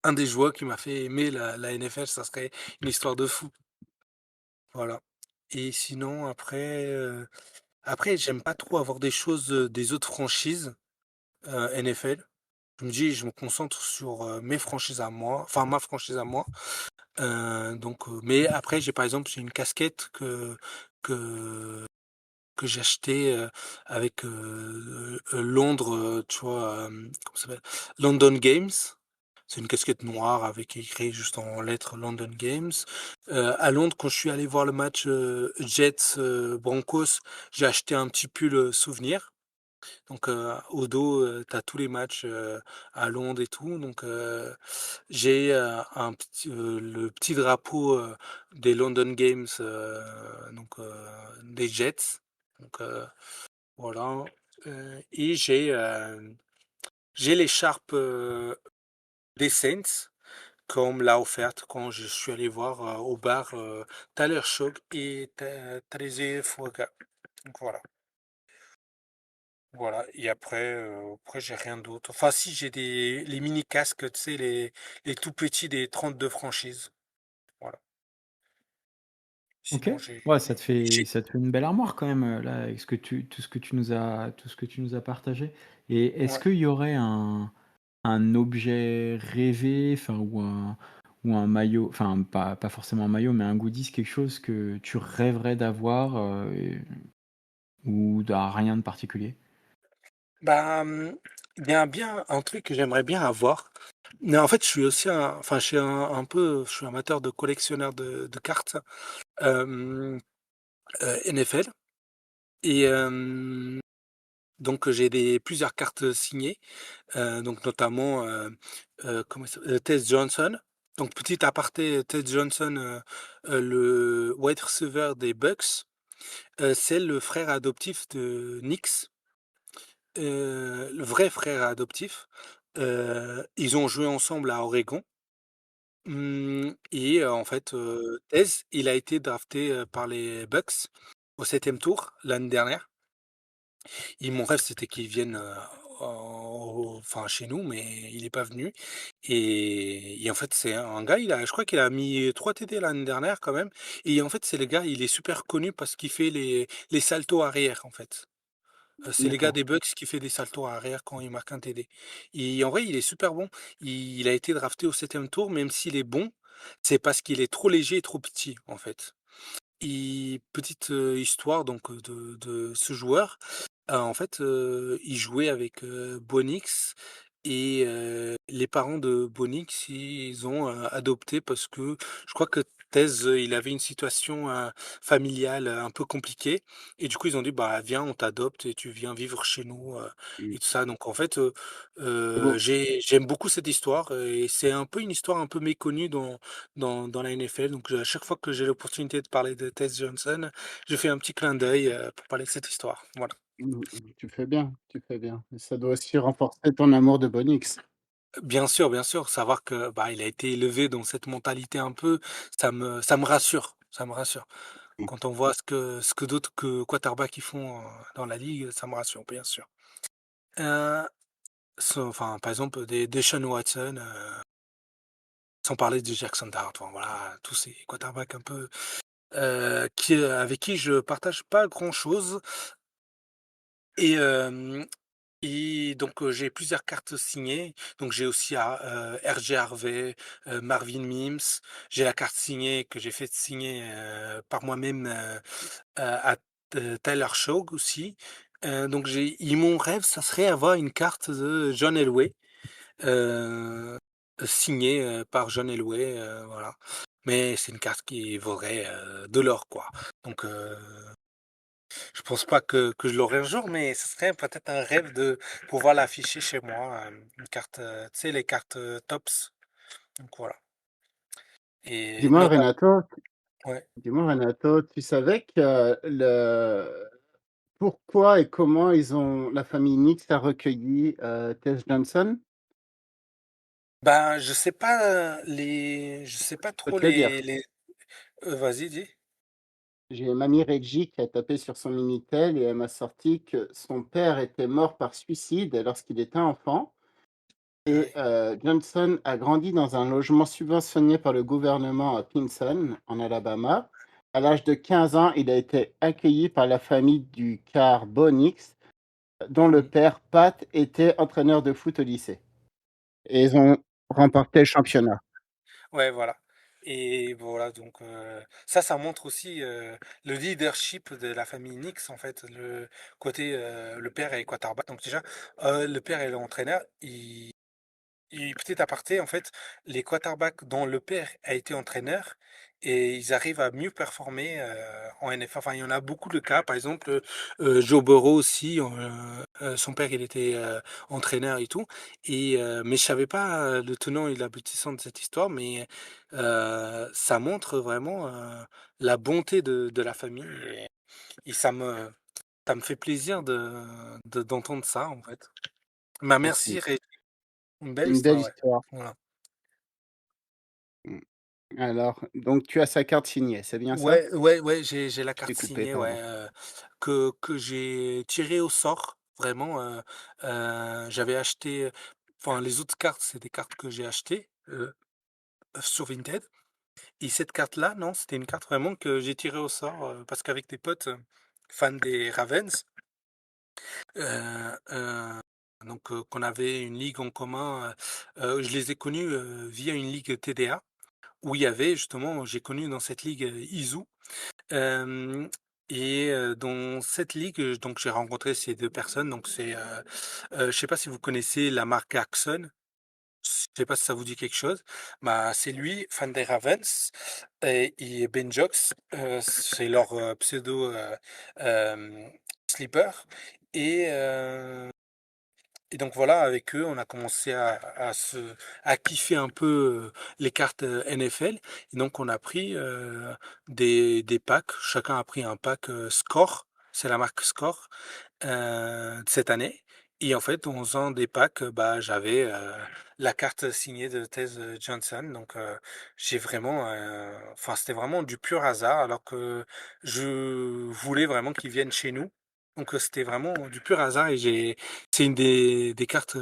Un des joueurs qui m'a fait aimer la NFL, ça serait une histoire de fou. Voilà. Et sinon, après, j'aime pas trop avoir des choses des autres franchises NFL. Je me dis, je me concentre sur mes franchises à moi, enfin ma franchise à moi. Mais après, j'ai une casquette que, que j'ai achetée avec Londres, tu vois, comment ça s'appelle? London Games. C'est une casquette noire avec écrit juste en lettres London Games. À Londres, quand je suis allé voir le match Jets Broncos, j'ai acheté un petit pull souvenir. Donc au dos, tu as tous les matchs à Londres et tout. Donc j'ai le petit drapeau des London Games, donc des Jets. Donc voilà. Et j'ai l'écharpe des Saints qu'on me l'a offerte quand je suis allé voir au bar Thaler Shock et Therese Fuega. Donc voilà. Voilà. Et après j'ai rien d'autre. Enfin, si, j'ai les mini casques, tu sais, les tout petits des 32 franchises. Voilà. OK. Sinon, Ouais, j'ai, ça te fait une belle armoire quand même, là, avec tout ce que tu nous as partagé. Et est-ce ouais. qu'il y aurait un objet rêvé, enfin, ou un maillot, enfin, pas forcément un maillot, mais un goodies, quelque chose que tu rêverais d'avoir, ou rien de particulier? Bah, il y a bien un truc que j'aimerais bien avoir. Mais en fait, je suis aussi enfin, je suis amateur de collectionneur de cartes NFL. Et donc, j'ai plusieurs cartes signées, donc notamment comment Tess Johnson. Donc, petit aparté, Tess Johnson, le wide receiver des Bucks, c'est le frère adoptif de Knicks, le vrai frère adoptif. Ils ont joué ensemble à Oregon. Et en fait, Tez, il a été drafté par les Bucks au 7e tour l'année dernière. Et mon rêve, c'était qu'il vienne enfin, chez nous, mais il n'est pas venu. Et en fait, c'est un gars, je crois qu'il a mis 3 TD l'année dernière quand même. Et en fait, c'est le gars, il est super connu parce qu'il fait les saltos arrière, en fait. C'est le gars D'accord. des Bucks qui fait des saltos arrière quand il marque un TD. Et en vrai, il est super bon. Il a été drafté au 7e tour, même s'il est bon, c'est parce qu'il est trop léger et trop petit, en fait. Et petite histoire donc de ce joueur, en fait, il jouait avec Bonix et les parents de Bonix, ils ont adopté parce que je crois que Thèse, il avait une situation familiale un peu compliquée et du coup, ils ont dit: «Bah, viens, on t'adopte et tu viens vivre chez nous», Mm. et tout ça. Donc en fait, Bon, j'aime beaucoup cette histoire et c'est un peu une histoire un peu méconnue dans la NFL. Donc à chaque fois que j'ai l'opportunité de parler de Tess Johnson, je fais un petit clin d'œil pour parler de cette histoire. Voilà. tu fais bien, tu fais bien. Et ça doit aussi renforcer ton amour de Bonix. Bien sûr, savoir que bah, il a été élevé dans cette mentalité un peu, ça me rassure, ça me rassure. Quand on voit ce que d'autres quarterbacks ils font, dans la ligue, ça me rassure, bien sûr. Heu, enfin, par exemple, des Deshaun Watson, sans parler de Jackson Dart, enfin voilà, tous ces quarterbacks un peu, avec qui je partage pas grand-chose et hem et donc j'ai plusieurs cartes signées. Donc j'ai aussi R.J. Harvey, Marvin Mims. J'ai la carte signée que j'ai fait signer, par moi-même, à Tyler Shough aussi. Donc mon rêve, ça serait avoir une carte de John Elway, heu, signée, par John Elway, voilà. Mais c'est une carte qui vaudrait, de l'or, quoi. Donc je pense pas que je l'aurai un jour, mais ce serait peut-être un rêve de pouvoir l'afficher chez moi, une carte, tu sais, les cartes, Topps, donc voilà et Dis-moi, nota Renato, ouais. tu savais que pourquoi et comment la famille Nix a recueilli Tess Johnson? Ben, je sais pas Je peux trop te le dire. vas-y, dis? J'ai mamie Reggie qui a tapé sur son Minitel et elle m'a sorti que son père était mort par suicide lorsqu'il était enfant et Ouais, Johnson a grandi dans un logement subventionné par le gouvernement à Pinson, en Alabama. À l'âge de 15 ans, il a été accueilli par la famille du car Bo Nix, dont le mmh, père, Pat, était entraîneur de foot au lycée. Et ils ont remporté le championnat. ouais, voilà et voilà donc ça montre aussi, le leadership de la famille Nix, en fait, le côté, le père est quarterback donc déjà, le père est l'entraîneur, et petit aparté, en fait, les quarterbacks dont le père a été entraîneur et ils arrivent à mieux performer, en NFL. Enfin, il y en a beaucoup de cas. Par exemple, Joe Burrow aussi, son père, il était, entraîneur et tout mais je savais pas, le tenant et l'aboutissant de cette histoire, mais ça montre vraiment, la bonté de la famille et ça me fait plaisir d'entendre ça, en fait. Bah, merci Aussi. Ré une belle Une belle histoire, ouais. histoire. Voilà. Mmh. Alors, donc tu as sa carte signée, c'est bien ça? Ouais, ouais, ouais, j'ai la Je t'ai carte coupé, signée, ouais, pardon. que j'ai tirée au sort, vraiment, j'avais acheté, enfin les autres cartes, c'est des cartes que j'ai achetées, sur Vinted et cette carte-là, non, c'était une carte vraiment que j'ai tirée au sort, parce qu'avec des potes, fans des Ravens, donc qu'on avait une ligue en commun, je les ai connus, via une ligue TDA où il y avait justement j'ai connu dans cette ligue, Izu. Hem dans cette ligue, donc j'ai rencontré ces 2 personnes, donc je sais pas si vous connaissez la marque Axon? Je sais pas si ça vous dit quelque chose? Bah, c'est lui, fan des Ravens et Ben Jox, c'est leur, pseudo, sleeper et heu et donc voilà, avec eux, on a commencé à kiffer un peu, les cartes, NFL et donc on a pris, des packs. Chacun a pris un pack, Score, c'est la marque Score, de cette année et en fait, en faisant des packs, bah, j'avais, la carte signée de Tez, Johnson donc j'ai vraiment, enfin, c'était vraiment du pur hasard alors que je voulais vraiment qu'il vienne chez nous donc c'était vraiment du pur hasard et c'est une des cartes,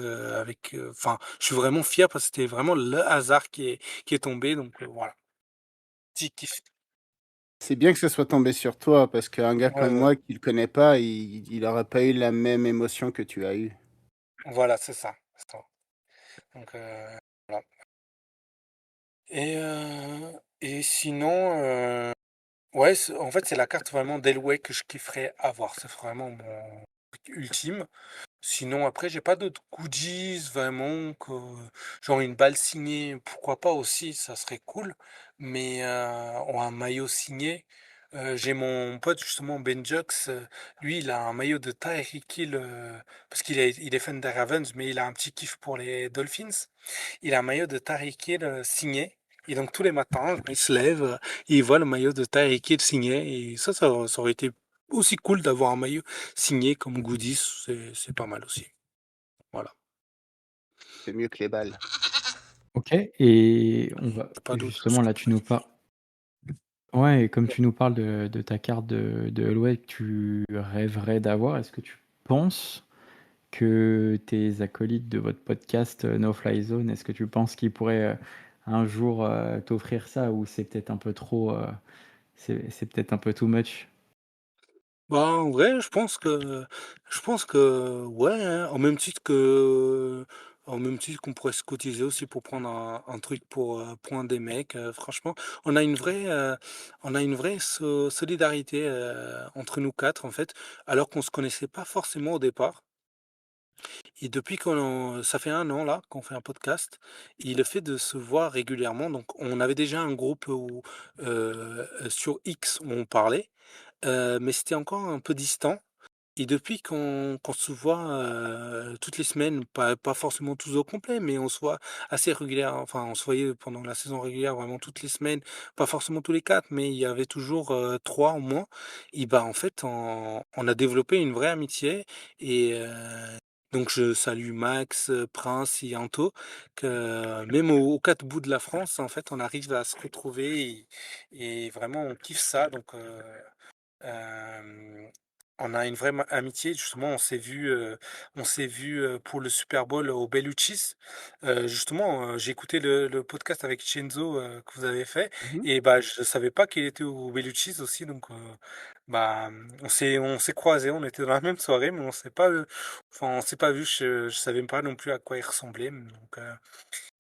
enfin, je suis vraiment fier parce que c'était vraiment le hasard qui est tombé donc voilà. Petit kiff. C'est bien que ce soit tombé sur toi parce qu'un gars Ouais, comme ouais, moi qui le connaît pas, il aurait pas eu la même émotion que tu as eue. voilà, c'est ça donc voilà et sinon, ouais, en fait, c'est la carte vraiment d'Elway que je kifferais avoir. C'est vraiment mon truc ultime. Sinon, après, j'ai pas d'autres goodies vraiment genre une balle signée, pourquoi pas aussi, ça serait cool. Mais ou un maillot signé. J'ai mon pote justement Ben Jux, lui, il a un maillot de Tyreek Hill, parce il est fan des Ravens, mais il a un petit kiff pour les Dolphins. Il a un maillot de Tyreek Hill, signé. Et donc tous les matins, il se lève, et il voit le maillot de Tyreek Hill signé. Et ça aurait été aussi cool d'avoir un maillot signé comme goodies, c'est pas mal aussi. Voilà, C'est mieux que les balles. OK et on va pas d'autres justement là, tu nous par Ouais, et comme tu nous parles de ta carte de Alouette que tu rêverais d'avoir, est-ce que tu penses que tes acolytes de votre podcast No Fly Zone, est-ce que tu penses qu'ils pourraient un jour t'offrir ça, ou c'est peut-être un peu trop, c'est peut-être un peu too much? Bah, en vrai, je pense que ouais, hein, au même titre qu'on pourrait se cotiser aussi pour prendre un truc pour un des mecs, franchement, on a une vraie solidarité, entre nous 4 en fait, alors qu'on se connaissait pas forcément au départ. Et depuis qu'on ça fait 1 an là qu'on fait un podcast, et le fait de se voir régulièrement, donc on avait déjà un groupe sur X où on parlait, mais c'était encore un peu distant. Et depuis qu'on se voit, toutes les semaines, pas forcément tous au complet, mais on se voit assez régulière, enfin, on se voyait pendant la saison régulière vraiment toutes les semaines, pas forcément tous les 4, mais il y avait toujours, 3 au moins. Et bah, en fait, on a développé une vraie amitié. Et donc je salue Max, Prince et Anto, que même aux 4 bouts de la France, en fait, on arrive à se retrouver, et vraiment on kiffe ça. Donc Hem, on a une vraie amitié. Justement, on s'est vu pour le Super Bowl au Bellucci's. Justement, j'ai écouté le podcast avec Cenzo, que vous avez fait, Mhm. et bah, je savais pas qu'il était au Bellucci's aussi. Donc bah, on s'est croisés, on était dans la même soirée, mais on s'est pas vu. Je savais pas non plus à quoi il ressemblait. Donc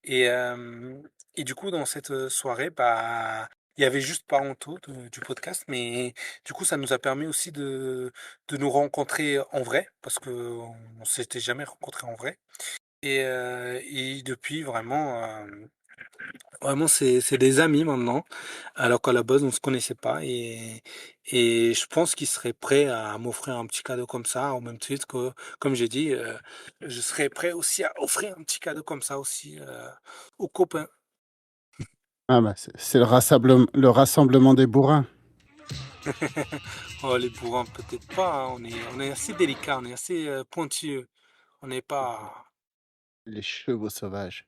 et hem et du coup, dans cette, soirée, bah, il y avait juste Parento du podcast, mais du coup, ça nous a permis aussi de nous rencontrer en vrai, parce qu'on s'était jamais rencontrés en vrai. Et depuis vraiment c'est des amis maintenant, alors qu'à la base on se connaissait pas. Et je pense qu'il serait prêt à m'offrir un petit cadeau comme ça, au même titre que, comme j'ai dit, je serais prêt aussi à offrir un petit cadeau comme ça aussi, aux copains. Ah bah, c'est le rassemblement des bourrins. Oh, les bourrins, peut-être pas, hein, on est assez délicat, on est assez, pointilleux. On n'est pas, Les chevaux sauvages.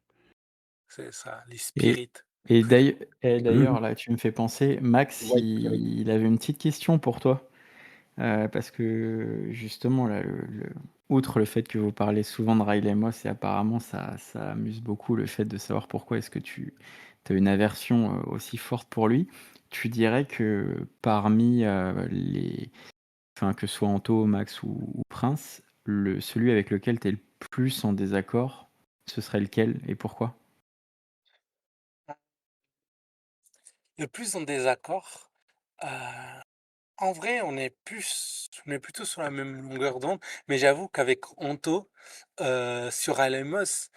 c'est ça, les Et, spirites. d'ailleurs, là, tu me fais penser, Max, White Spirit. il avait une petite question pour toi. Parce que justement, là, outre le fait que vous parlez souvent de Riley Moss, et apparemment ça amuse beaucoup le fait de savoir pourquoi est-ce que tu as une aversion aussi forte pour lui, tu dirais que parmi enfin, que ce soit Anto, Max ou Prince, celui avec lequel tu es le plus en désaccord, ce serait lequel et pourquoi? Le plus en désaccord, heu en vrai, on est plutôt sur la même longueur d'onde, mais j'avoue qu'avec Anto, sur Alemos,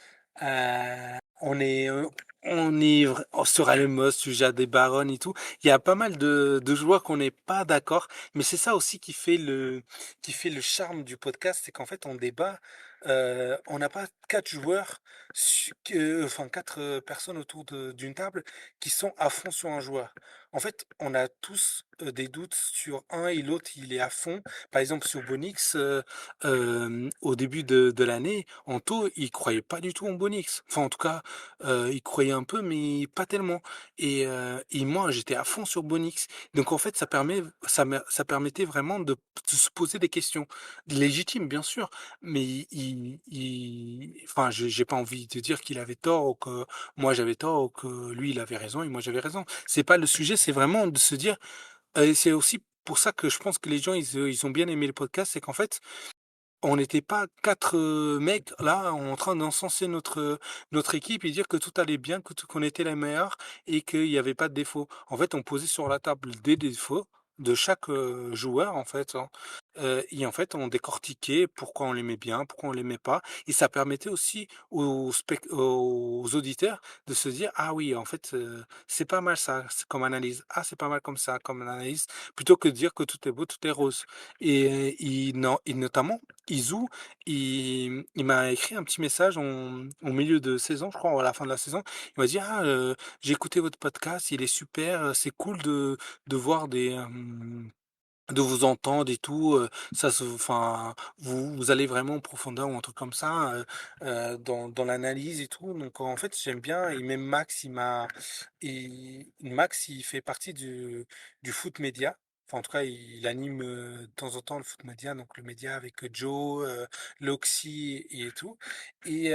sur Alemos, sur Jade Baron et tout, il y a pas mal de joueurs qu'on n'est pas d'accord, mais c'est ça aussi qui fait le charme du podcast, c'est qu'en fait on débat, on n'a pas 4 joueurs, enfin 4 personnes autour d'une table qui sont à fond sur un joueur. En fait, on a tous, des doutes sur un, et l'autre, il est à fond. Par exemple, sur Bonix, au début de l'année, Anto, il croyait pas du tout en Bonix. Enfin, en tout cas, il croyait un peu, mais pas tellement. Et moi, j'étais à fond sur Bonix. Donc en fait, ça permettait vraiment de se poser des questions légitimes, bien sûr, mais enfin, j'ai pas envie de dire qu'il avait tort, ou que moi j'avais tort, ou que lui il avait raison et moi j'avais raison. C'est pas le sujet, c'est vraiment de se dire, c'est aussi pour ça que je pense que les gens ils ont bien aimé le podcast, c'est qu'en fait, on n'était pas 4 mecs là en train d'encenser notre équipe et dire que tout allait bien, qu'on était les meilleurs et qu'il y avait pas de défauts. En fait, on posait sur la table des défauts de chaque, joueur en fait, hein, et en fait, on décortiquait pourquoi on l'aimait bien, pourquoi on l'aimait pas, et ça permettait aussi aux auditeurs de se dire: «Ah oui, en fait, c'est pas mal ça, c'est comme analyse. Ah, c'est pas mal comme ça comme analyse», plutôt que de dire que tout est beau, tout est rose. Et notamment Izu, il m'a écrit un petit message au milieu de saison, je crois, ou à la fin de la saison. Il m'a dit: «Ah, j'ai écouté votre podcast, il est super, c'est cool de voir de vous entendre et tout, vous allez vraiment en profondeur ou un truc comme ça, dans l'analyse et tout. Donc en fait, j'aime bien et même Max, il fait partie du Foot Média. Enfin, en tout cas, il anime, de temps en temps le Foot Média, donc le média avec, Joe, Loxy et tout et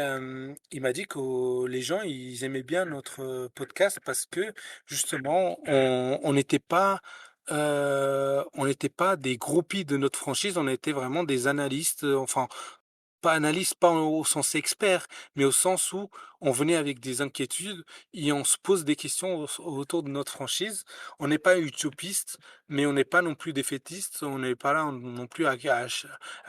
il m'a dit que les gens, ils aimaient bien notre, podcast parce que justement on n'était pas des groupies de notre franchise, on était vraiment des analystes, enfin pas analyste, pas au sens expert, mais au sens où on venait avec des inquiétudes et on se pose des questions autour de notre franchise. On n'est pas utopiste, mais on n'est pas non plus défaitiste. On n'est pas là non plus à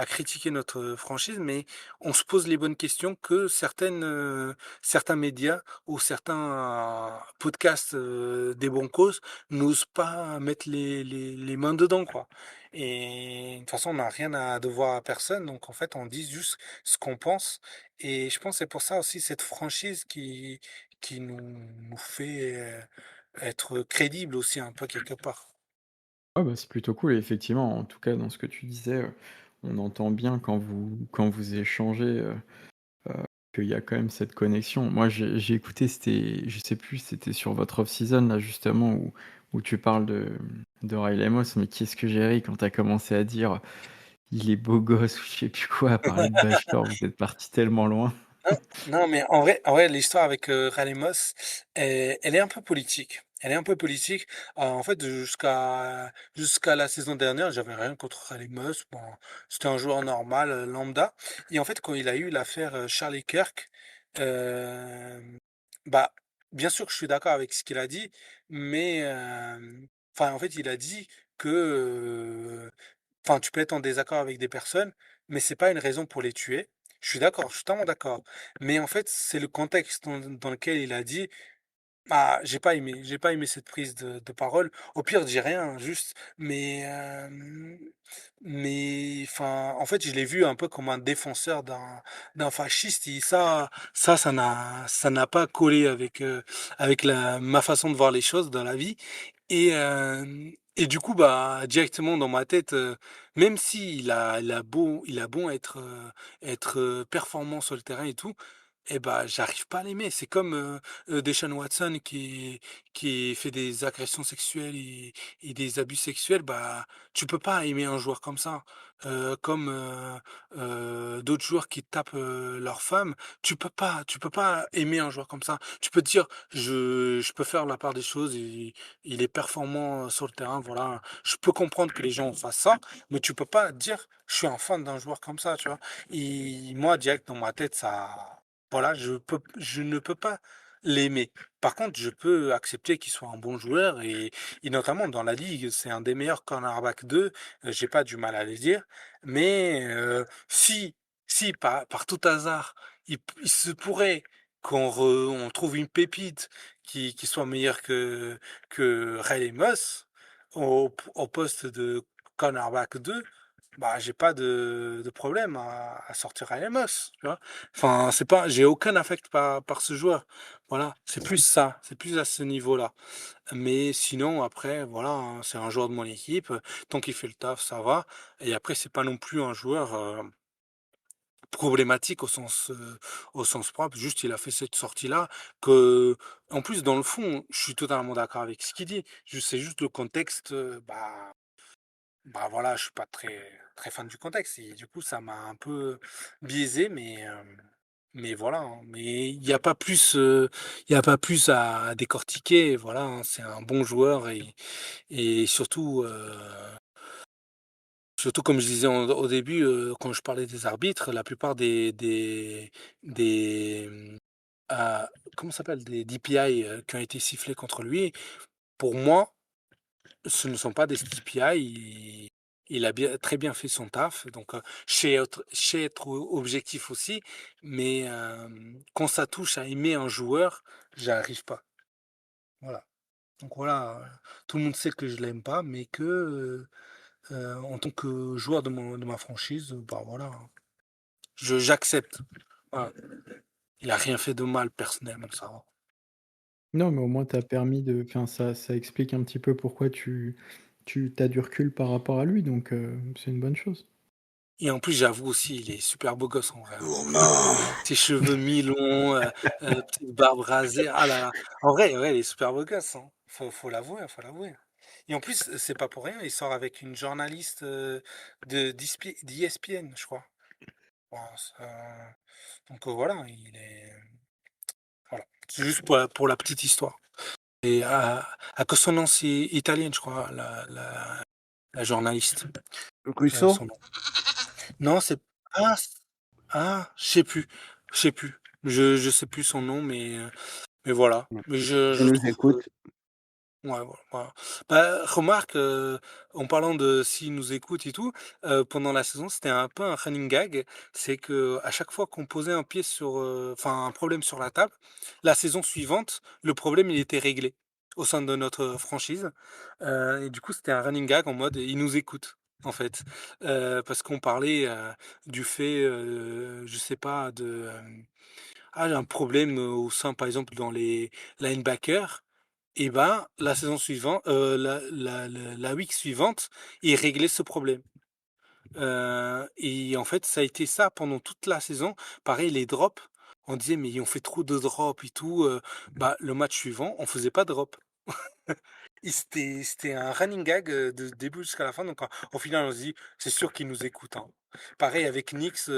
critiquer notre franchise, mais on se pose les bonnes questions que certains médias ou certains podcasts des Broncos n'osent pas mettre les mains dedans, quoi. Et de toute façon, on n'a rien à devoir à personne, donc en fait, on dit juste ce qu'on pense. Et je pense que c'est pour ça aussi cette franchise qui nous fait être crédible aussi un peu quelque part. Ah bah, c'est plutôt cool et effectivement, en tout cas dans ce que tu disais, on entend bien quand vous échangez, qu'il y a quand même cette connexion. Moi j'ai écouté, c'était je sais plus, c'était sur votre off season là justement où tu parles de Riley Moss, mais qu'est-ce que j'ai ri quand tu as commencé à dire: «Il est beau gosse» ou je sais plus quoi, à parler de Bachelor, vous êtes partis tellement loin. Non, non, mais en vrai, l'histoire avec Ralemos, elle est un peu politique. Elle est un peu politique. En fait, jusqu'à la saison dernière, j'avais rien contre Ralemos. Bon, c'était un joueur normal, lambda. Et en fait, quand il a eu l'affaire Charlie Kirk, euh, bah, bien sûr que je suis d'accord avec ce qu'il a dit, mais enfin, en fait, il a dit que, enfin, tu peux être en désaccord avec des personnes, mais c'est pas une raison pour les tuer. Je suis d'accord, je suis totalement d'accord. Mais en fait, c'est le contexte dans lequel il a dit, ah, j'ai pas aimé cette prise de parole. Au pire, je dis rien, hein, juste, enfin, en fait, je l'ai vu un peu comme un défenseur d'un fasciste. Et ça n'a pas collé avec ma façon de voir les choses dans la vie. Et du coup, bah, directement dans ma tête, même si il a bon être performant sur le terrain et tout, et bah, j'arrive pas à l'aimer. C'est comme Deshaun Watson qui fait des agressions sexuelles et des abus sexuels. Bah, tu peux pas aimer un joueur comme ça. Comme d'autres joueurs qui tapent leurs femmes, tu peux pas aimer un joueur comme ça. Tu peux te dire, je peux faire la part des choses. Il est performant sur le terrain, voilà. Je peux comprendre que les gens fassent ça, mais tu peux pas dire, je suis un fan d'un joueur comme ça, tu vois. Et moi, direct dans ma tête, voilà, je ne peux pas l'aimer. Par contre, je peux accepter qu'il soit un bon joueur et notamment dans la ligue, c'est un des meilleurs cornerbacks 2. J'ai pas du mal à le dire. Mais si par tout hasard, il se pourrait on trouve une pépite qui soit meilleure que Riley Moss au poste de cornerback 2, bah, j'ai pas de problème à sortir Riley Moss, tu vois. Enfin, c'est pas, j'ai aucun affect par ce joueur. Voilà, c'est plus ça, c'est plus à ce niveau-là. Mais sinon, après, voilà, hein, c'est un joueur de mon équipe. Tant qu'il fait le taf, ça va. Et après, c'est pas non plus un joueur problématique au sens propre. Juste, il a fait cette sortie-là que, en plus, dans le fond, je suis totalement d'accord avec ce qu'il dit. C'est juste le contexte, bah voilà, je suis pas très fan du contexte. Et du coup, ça m'a un peu biaisé, mais voilà, hein. Mais il y a pas plus à décortiquer. Voilà, hein, c'est un bon joueur et surtout, comme je disais au début, quand je parlais des arbitres, la plupart des ah, comment ça s'appelle? Des DPI, qui ont été sifflés contre lui, pour moi, ce ne sont pas des DPI. Il a très bien fait son taf, donc je sais être objectif aussi, mais quand ça touche à aimer un joueur, j'arrive pas. Voilà. Donc voilà, tout le monde sait que je l'aime pas, mais que en tant que joueur de ma franchise, bah voilà, hein, j'accepte. Voilà. Il a rien fait de mal personnellement, ça va. Non, mais au moins tu as permis de enfin ça explique un petit peu pourquoi tu tu as du recul par rapport à lui, donc c'est une bonne chose. Et en plus, j'avoue aussi, il est super beau gosse en vrai, hein. Ses cheveux mi-longs, petite barbe rasée. Ah là là. En vrai, il est super beau gosse, hein. Faut l'avouer, faut l'avouer. Et en plus, c'est pas pour rien, il sort avec une journaliste d'ESPN, je crois. Bon, donc voilà, voilà. C'est juste pour la petite histoire. Et à consonance italienne, je crois, la journaliste, Russo? son nom. Non, c'est ah, je sais plus, je sais plus. Je sais plus son nom, mais voilà. Mais Je je nous trouve écoute. ouais, voilà. Bah, remarque, en parlant de s'ils nous écoutent et tout, pendant la saison, c'était un peu un running gag. C'est que à chaque fois qu'on posait un pied sur, enfin, un problème sur la table, la saison suivante, le problème, il était réglé au sein de notre franchise. Et du coup, c'était un running gag en mode, ils nous écoutent, en fait. Parce qu'on parlait, du fait, je sais pas, j'ai un problème, au sein, par exemple, dans les linebackers et ben, la saison suivante, la week suivante, il réglait ce problème. Et en fait, ça a été ça pendant toute la saison. Pareil, les drops, on disait: «Mais on fait trop de drops et tout», bah, le match suivant, on faisait pas de drop. Et c'était un running gag, de début jusqu'à la fin, donc au final, on se dit: «C'est sûr qu'ils nous écoutent, hein». Pareil avec Nix,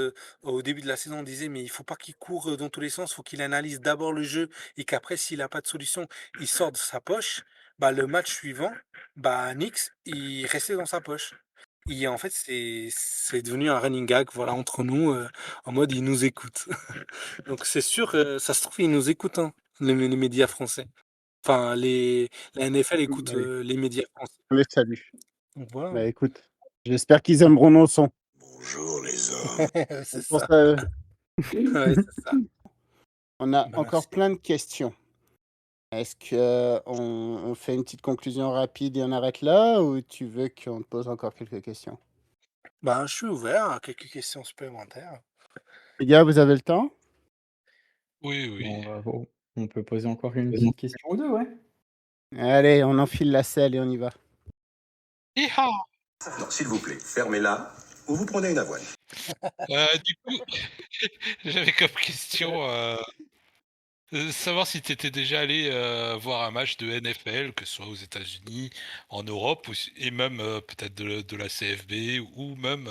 au début de la saison, on disait: «Mais il faut pas qu'il court, dans tous les sens, faut qu'il analyse d'abord le jeu et qu'après s'il a pas de solution, il sort de sa poche». Bah, le match suivant, bah, Nix, il restait dans sa poche. Et en fait, c'est devenu un running gag, voilà, entre nous, en mode: «Ils nous écoutent». Donc c'est sûr, ça se trouve, ils nous écoutent, hein, les médias français. Enfin, la NFL écoute, Bah, oui, les médias français. on les salue. Donc voilà, Bah hein. écoute, j'espère qu'ils aimeront nos sons. C'est On pense ça. à eux. Ouais, c'est ça. On a Bah, encore merci. plein de questions. Est-ce que on fait une petite conclusion rapide et on arrête là ou tu veux qu'on te pose encore quelques questions? Bah, je suis ouvert à quelques questions supplémentaires. Les gars, vous avez le temps? Oui, oui. Bon, on peut poser encore une petite question ou 2, ouais. Allez, on enfile la selle et on y va. Hi-ha! Non, s'il vous plaît, fermez-la ou vous prenez une avoine. Du coup, j'avais comme question, savoir si tu étais déjà allé, voir un match de NFL, que ce soit aux États-Unis, en Europe et même, peut-être de la CFB ou même,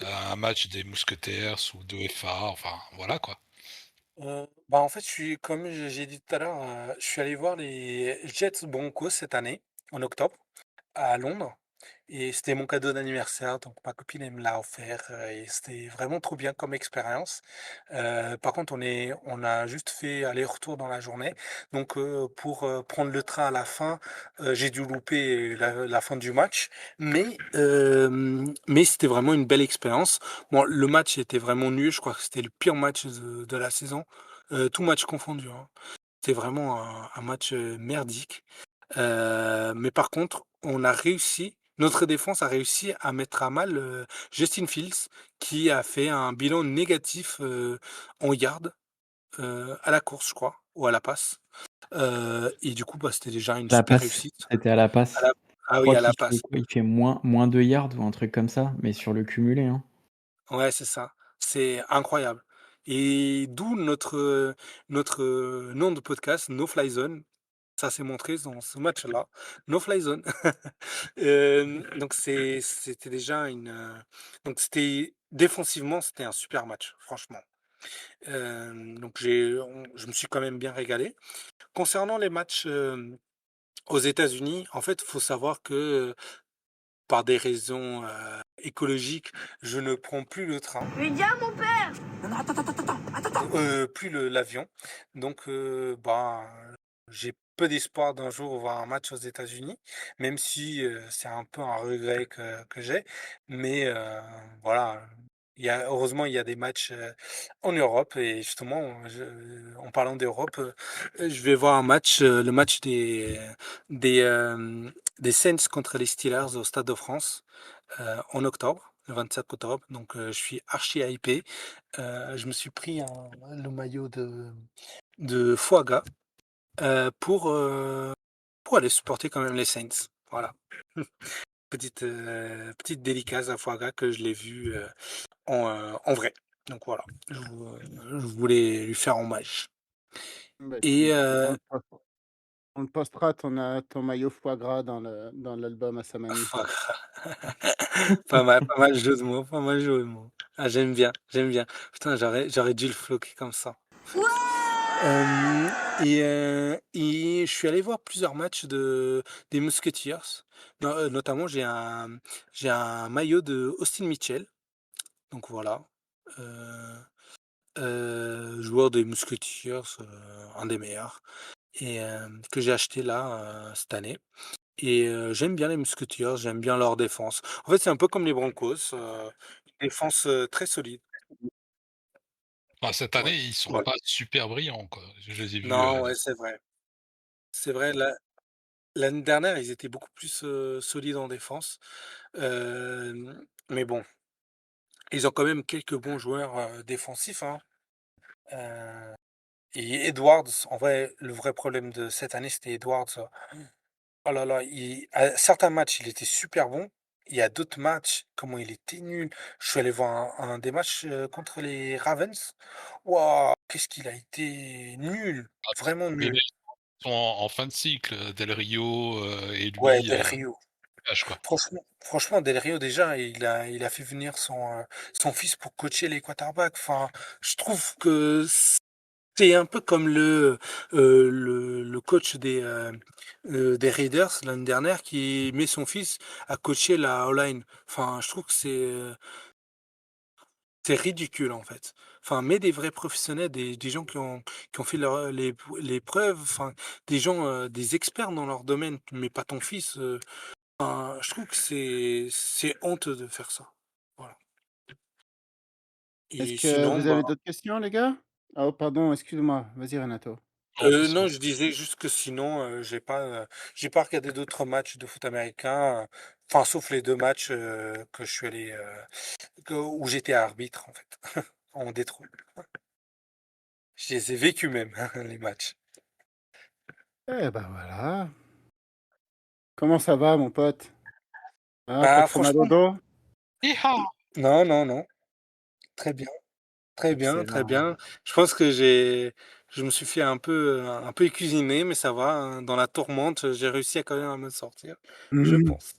un match des Mousquetaires ou de FA, enfin voilà quoi. Bah, en fait, comme j'ai dit tout à l'heure, je suis allé voir les Jets Broncos cette année, en octobre, à Londres. Et c'était mon cadeau d'anniversaire, donc ma copine, elle me l'a offert, et c'était vraiment trop bien comme expérience. Par contre, on a juste fait aller-retour dans la journée. Donc, pour, prendre le train à la fin, j'ai dû louper la fin du match. Mais c'était vraiment une belle expérience. Bon, le match était vraiment nul, je crois que c'était le pire match de la saison, tout match confondu, hein. C'était vraiment un match, merdique. Mais par contre, notre défense a réussi à mettre à mal, Justin Fields, qui a fait un bilan négatif, en yards, à la course, je crois, ou à la passe. Et du coup, bah, c'était déjà une La super passe, réussite. c'était à la À passe. la Je Ah oui, crois à la qu'il fait passe. quoi? Il fait moins 2 yards ou un truc comme ça, mais sur le cumulé, hein. Ouais, c'est ça. C'est incroyable. Et d'où notre nom de podcast, No Fly Zone. Ça s'est montré dans ce match-là, no fly zone. Donc c'était déjà donc c'était défensivement, c'était un super match, franchement. Donc je me suis quand même bien régalé. Concernant les matchs, aux États-Unis, en fait, il faut savoir que, par des raisons, écologiques, je ne prends plus le train. Mais dis à mon père! Plus l'avion. Donc, bah, j'ai peu d'espoir d'un jour voir un match aux États-Unis, même si, c'est un peu un regret que j'ai. Mais, voilà, heureusement, il y a des matchs, en Europe et justement, en parlant d'Europe, je vais voir le match des, des Saints contre les Steelers au Stade de France, en octobre, le 27 octobre. Donc, je suis archi hypé. Je me suis pris le maillot de Fuaga, pour aller supporter quand même les Saints. Voilà. petite dédicace à Fuaga que je l'ai vu en vrai. Donc voilà, je voulais lui faire hommage. Bah, Et écoute, on te postera ton maillot foie gras dans l'album à sa mamie. pas mal de jeu de mots, pas mal de jeu de mots. Ah, j'aime bien, j'aime bien. Putain, j'aurais dû le floquer comme ça. Et je suis allé voir plusieurs matchs des Musketeers. Notamment, j'ai un maillot de Austin Mitchell. Donc voilà. Euh, Joueur des Musketeers, un des meilleurs. Et que j'ai acheté là cette année. Et j'aime bien les Musketeers, j'aime bien leur défense. En fait, c'est un peu comme les Broncos, une défense très solide. Enfin, cette Ouais, année, ils sont voilà. pas super brillants, quoi. Je les ai vus. Non, ouais, c'est vrai. C'est vrai, l'année dernière, ils étaient beaucoup plus solides en défense. Mais bon, ils ont quand même quelques bons joueurs défensifs, hein. Euh, et Edwards, en vrai, le vrai problème de cette année, c'était Edwards. Oh là là, à certains matchs, il était super bon. Il y a d'autres matchs, comment il était nul. Je suis allé voir un des matchs contre les Ravens. Waouh, qu'est-ce qu'il a été nul, vraiment Mais nul. ils sont en fin de cycle, Del Rio et Ouais, lui, Del Rio. quoi. Franchement, Del Rio, déjà, il a fait venir son fils pour coacher les quarterbacks. Enfin, je trouve que c'est un peu comme le coach des Raiders l'année dernière qui met son fils à coacher la O-line. Enfin, je trouve que c'est ridicule en fait. Enfin, mets des vrais professionnels, des gens qui ont fait les preuves, enfin, des gens, des experts dans leur domaine, mais pas ton fils. Enfin, je trouve que c'est honteux de faire ça. Voilà. Est-ce Et que sinon, vous bah, avez d'autres questions, les gars? Oh, pardon, excuse-moi. Vas-y, Renato. Non, bah, c'est non, bon. je disais juste que sinon, j'ai pas regardé d'autres matchs de foot américain, enfin, sauf les 2 matchs, que je suis allé, où j'étais arbitre, en fait, en Détroit. Je les ai vécus même, les matchs. Eh ben voilà. Comment ça va, mon pote? Hein, pas Bah, trop mal au franchement, dos? non, non, non, très bien, très bien, très Excellent. bien. Je pense que je me suis fait un peu cuisiner, mais ça va, hein, dans la tourmente, j'ai réussi à quand même à me sortir, je Mhm. pense.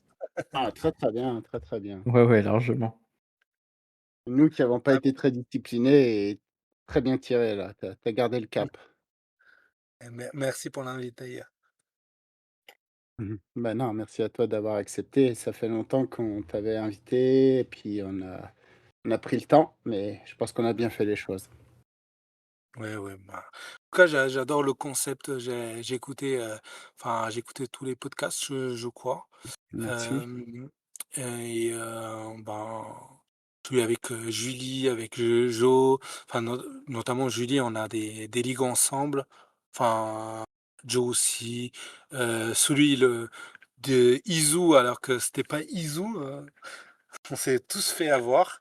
Ah, très très bien, très très bien. Ouais, ouais, largement. Nous qui n'avons pas Ah, été très disciplinés et très bien tiré là. T'as gardé le cap. merci pour l'invite d'ailleurs. Mhm. Bah non, merci à toi d'avoir accepté. Ça fait longtemps qu'on t'avait invité et puis on a pris le temps, mais je pense qu'on a bien fait les choses. Ouais, ouais, bah, en tout cas, j'adore le concept, j'ai écouté tous les podcasts, je crois. Merci. Hem et ben, celui avec, Julie, avec, Jo, enfin notamment Julie, on a des ligues ensemble. Enfin, Joe aussi, celui de Izu alors que c'était pas Izu, on s'est tous fait avoir.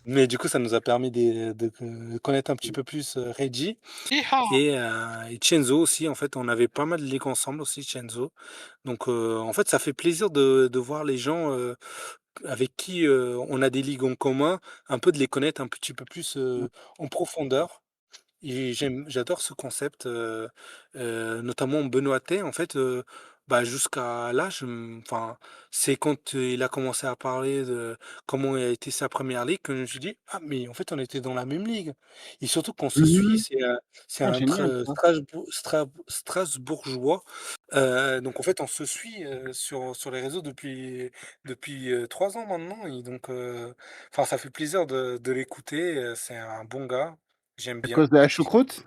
Mais du coup, ça nous a permis de connaître un petit peu plus, Reggie et Chenzo aussi. En fait, on avait pas mal de ligues ensemble aussi, Chenzo. Donc, en fait, ça fait plaisir de voir les gens, avec qui, on a des ligues en commun, un peu de les connaître un petit peu plus, en profondeur. Et j'adore ce concept, notamment Benoît en fait, bah, jusqu'à là, enfin, c'est quand, il a commencé à parler de comment a été sa première ligue que je me suis dit: «Ah mais en fait, on était dans la même ligue» et surtout qu'on se suit, Mhm. c'est Ah, un génial ça. Strasbourgeois, donc en fait, on se suit, sur les réseaux depuis 3 ans maintenant et donc enfin, ça fait plaisir de l'écouter, c'est un bon gars, j'aime À bien. cause de la choucroute?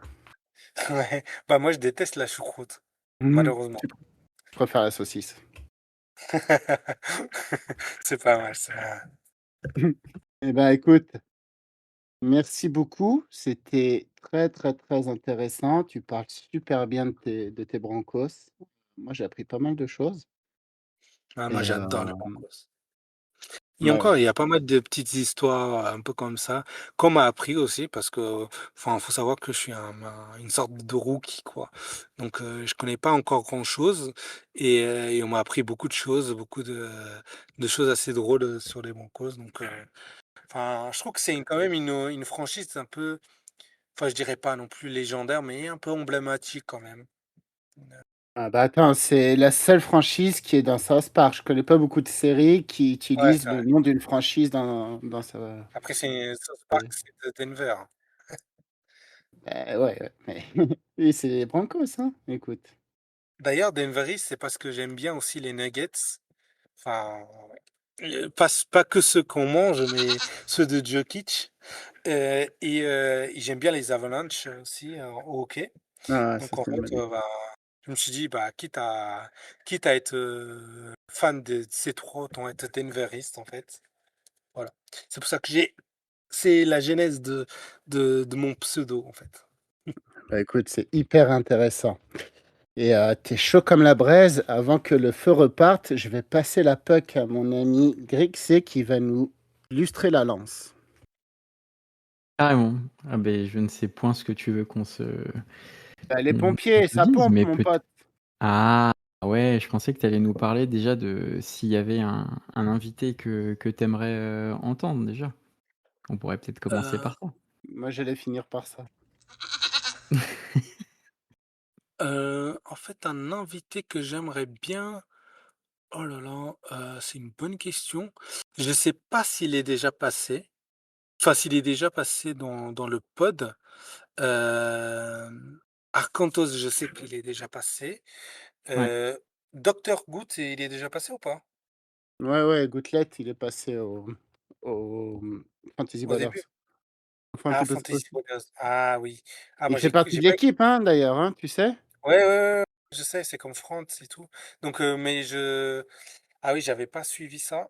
Ouais, bah, moi je déteste la choucroute, Mhm. malheureusement. Je préfère la saucisse. C'est pas mal ça. Eh ben, écoute, merci beaucoup. C'était très, très, très intéressant. Tu parles super bien de tes Broncos. Moi, j'ai appris pas mal de choses Ah, moi et j'adore les Broncos. Et Ouais, encore, il y a pas mal de petites histoires un peu comme ça, qu'on m'a appris aussi parce que, enfin, faut savoir que je suis une sorte de rookie, quoi. Donc, je connais pas encore grand-chose et on m'a appris beaucoup de choses, beaucoup de choses assez drôles, sur les Broncos. Donc, enfin, je trouve que c'est quand même une franchise un peu, enfin, je dirais pas non plus légendaire, mais un peu emblématique quand même. Ah bah attends, c'est la seule franchise qui est dans South Park. Je connais pas beaucoup de séries qui Ouais, utilisent c'est le vrai. nom d'une franchise dans sa Après, c'est South Park, série. c'est de Denver. Ouais, ouais, mais oui, c'est les Broncos, hein. Écoute. D'ailleurs, Denveris, c'est parce que j'aime bien aussi les nuggets. Enfin, pas que ceux qu'on mange, mais ceux de Jokic. Et j'aime bien les Avalanche aussi au hockey. Ah, ça Donc en c'est une fait, bonne idée. bah, je me suis dit, bah, quitte à être fan de ces trois, autant être Denveriste en fait. Voilà. C'est pour ça que c'est la genèse de mon pseudo en fait. Bah écoute, c'est hyper intéressant. Et tu chaud comme la braise. Avant que le feu reparte, je vais passer la puck à mon ami Grixé qui va nous lustrer la lance. Carrément. Ah ben, je ne sais point ce que tu veux Bah, les qu'on pompiers, se ça dise, pompe, mais mon peut pote. ah ouais, je pensais que tu allais nous parler déjà de s'il y avait un invité que tu aimerais, entendre déjà. On pourrait peut-être commencer Euh, par ça. Moi, j'allais finir par ça. En fait, un invité que j'aimerais bien. Oh là là, c'est une bonne question. Je ne sais pas s'il est déjà passé. Enfin, s'il est déjà passé dans le pod. Arcantos, je sais qu'il est déjà passé. Ouais. Docteur Goot, il est déjà passé ou pas? Ouais, ouais, Gouttelette, il est passé au Fantasy Au début? Ballers. Au Ah, Fantasy Ballers. Fantasy Ballers. Ah oui. Ah, Il moi, fait partie j'ai de pas. l'équipe, hein, d'ailleurs, hein, tu sais? Ouais, ouais, ouais, ouais, je sais, c'est comme France et tout. Donc, mais je. Ah oui, j'avais pas suivi ça,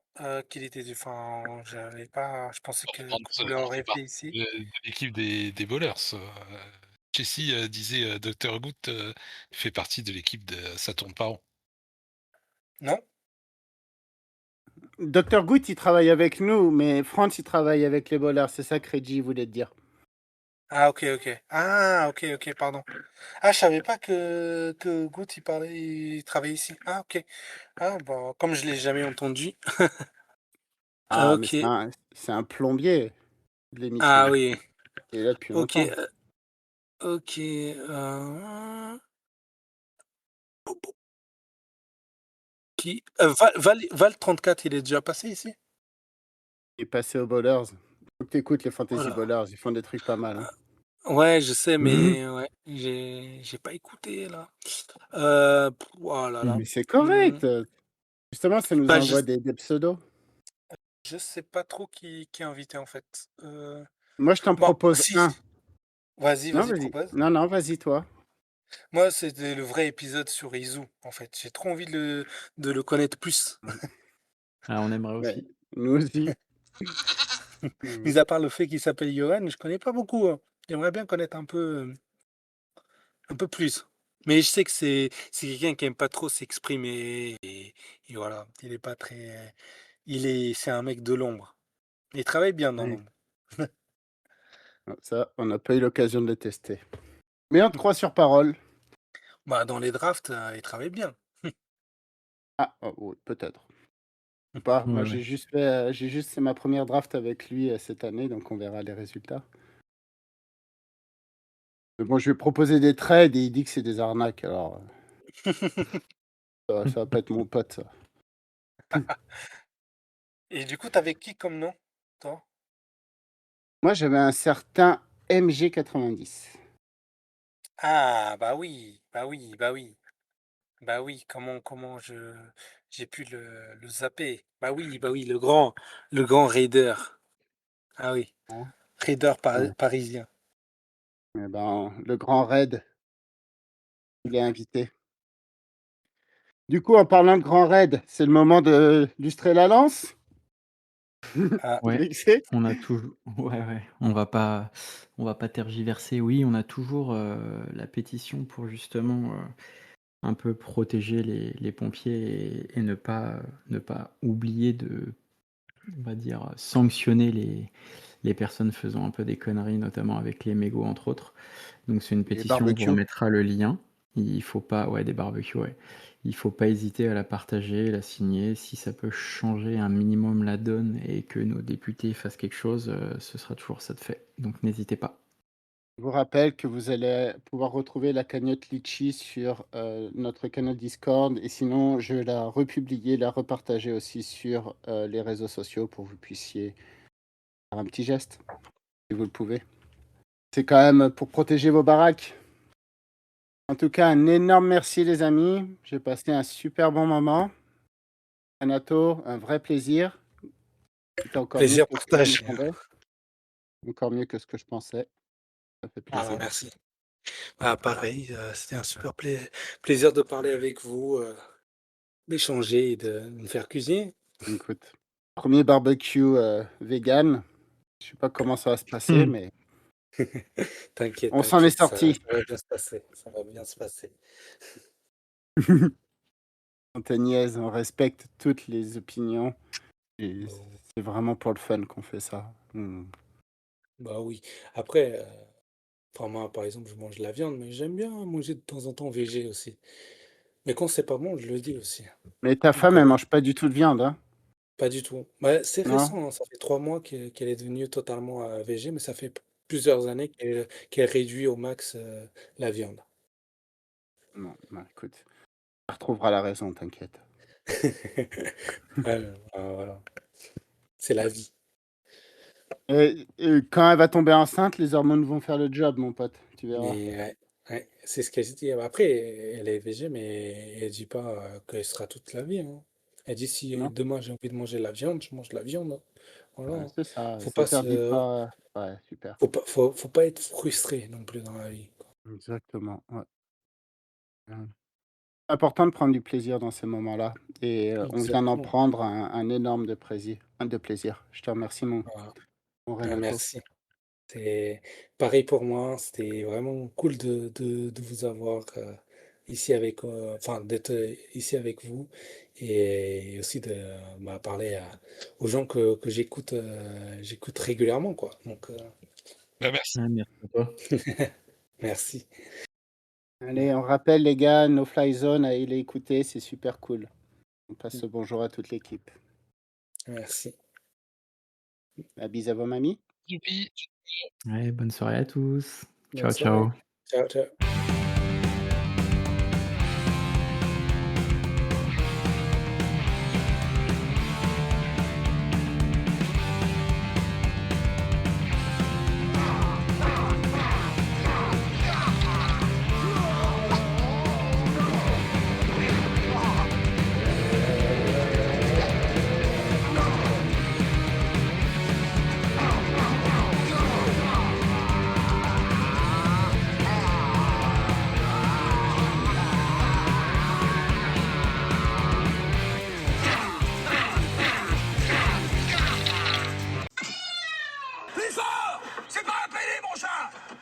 qu'il était enfin, j'avais pas je pensais que Vance, qu'on il fait l'aurait fait partie ici. de l'équipe des bowlers. Jesse disait Dr. Good fait partie de l'équipe de Ça tourne pas rond. Non? Docteur Gout, il travaille avec nous, mais Franz, il travaille avec les Ballers. C'est ça que Reggie voulait te dire. Ah OK, OK. Ah OK, OK, pardon. Ah, je savais pas que Gout il travaillait ici. Ah OK. Ah bah, comme je l'ai jamais entendu. Ah, mais OK. c'est un plombier de Ah l'émission. oui. Il est là depuis OK, longtemps. OK, qui Val 34, il est déjà passé ici? Il est passé aux Ballers. Faut que t'écoutes les Fantasy Voilà. Ballers, ils font des trucs pas mal, hein. Ouais, je sais, Mhm. mais ouais, j'ai pas écouté là. Oh là là. Mais c'est Mmh, correct. Justement, ça nous bah, envoie des pseudos. je sais pas trop qui est invité en fait. Moi, je t'en Bon, propose si, un. vas-y, Non, vas-y, vas-y. propose. Non, non, vas-y, toi. Moi, c'était le vrai épisode sur Izu, en fait. J'ai trop envie de le connaître plus. Ah, on aimerait Ouais, aussi. nous aussi. Mis à part le fait qu'il s'appelle Johan, je connais pas beaucoup, hein. J'aimerais bien connaître un peu plus. Mais je sais que c'est quelqu'un qui aime pas trop s'exprimer et voilà, il est pas très, c'est un mec de l'ombre. Il travaille bien dans Ouais. l'ombre. Ça, on n'a pas eu l'occasion de le tester. Mais en 3 sur parole. Bah, dans les drafts, il travaille bien. Ah, oh, oui, peut-être. Ou pas. Ouais, Moi, ouais. c'est ma première draft avec lui cette année, donc on verra les résultats. Mais bon, je lui ai proposé des trades et il dit que c'est des arnaques, alors ça va pas être mon pote, ça. Et du coup, tu qui comme nom, toi? Moi, j'avais un certain MG90. Ah, bah oui, bah oui, bah oui. Bah oui, comment j'ai pu le zapper? Bah oui, le grand raider. Ah oui, Hein. raider Ouais. parisien. Eh ben, le grand raid, il est invité. Du coup, en parlant de grand raid, c'est le moment de lustrer la lance. Ah, Ouais, Grixé. on a toujours ouais, ouais, on va pas tergiverser. Oui, on a toujours, la pétition pour justement, un peu protéger les pompiers et ne pas oublier on va dire, sanctionner les personnes faisant un peu des conneries, notamment avec les mégots, entre autres. Donc c'est une Les pétition, on vous barbecues. remettra le lien. Il faut pas, ouais, des barbecues, ouais. Il faut pas hésiter à la partager, la signer. Si ça peut changer un minimum la donne et que nos députés fassent quelque chose, ce sera toujours ça de fait. Donc n'hésitez pas. Je vous rappelle que vous allez pouvoir retrouver la cagnotte Litchi sur notre canal Discord et sinon je vais la republier, la repartager aussi sur les réseaux sociaux pour que vous puissiez faire un petit geste, si vous le pouvez. C'est quand même pour protéger vos baraques. En tout cas, un énorme merci les amis. J'ai passé un super bon moment. Anato, un vrai plaisir. C'était encore mieux Plaisir que ce que je partagé. m'attendais. Encore mieux que ce que je pensais. Ça fait Ah, plaisir. merci. Ah, pareil, c'était un super plaisir de parler avec vous, d'échanger et de me faire cuisiner. Écoute, premier barbecue vegan. Je sais pas comment ça va se passer, mais T'inquiète, on s'en est t'inquiète, ça sorti. va bien se passer, ça va bien se passer. On te niaise, on respecte toutes les opinions. Et Bon, c'est vraiment pour le fun qu'on fait ça. bah oui. Après, enfin moi, par exemple, je mange de la viande, mais j'aime bien manger de temps en temps végé aussi. Mais quand c'est pas bon, je le dis aussi. Mais ta Donc, femme, elle mange pas du tout de viande, hein? pas du tout. Bah, c'est Non? récent, hein, ça fait 3 mois qu'elle est devenue totalement, végé, mais ça fait plusieurs années qu'elle réduit au max, la viande. Non, bah, écoute, tu retrouveras la raison, t'inquiète. Ouais, voilà, c'est la vie. Et quand elle va tomber enceinte, les hormones vont faire le job, mon pote. Tu verras. Mais ouais, ouais, c'est ce qu'elle se dit. Après, elle est végé, mais elle dit pas qu'elle sera toute la vie, hein. Elle dit si Non? demain j'ai envie de manger de la viande, je mange de la viande, hein. Voilà, Ouais, hein. c'est ça. Faut Ça pas t'interdit se, pas. Ouais, super. faut pas être frustré non plus dans la vie, quoi. Exactement. Ouais. Important de prendre du plaisir dans ces moments-là. Et on vient d'en Exactement. prendre un énorme de plaisir. De plaisir. Je te remercie, Voilà. mon Ah, Renato. merci. C'est pareil pour moi. C'était vraiment cool de vous avoir ici avec, enfin, d'être ici avec vous et aussi de parler aux gens que j'écoute régulièrement, quoi. Donc, Bah, merci. Ouais, merci à toi. merci. Allez, on rappelle les gars, No Fly Zone, allez les écouter, c'est super cool. On passe le bonjour à toute l'équipe. Merci. La bise à vos mamies. Youpi. Ouais, bonne soirée à tous. Bonne Ciao, soirée. ciao. Ciao, ciao. Plus fort! C'est pas un pédé, mon chat!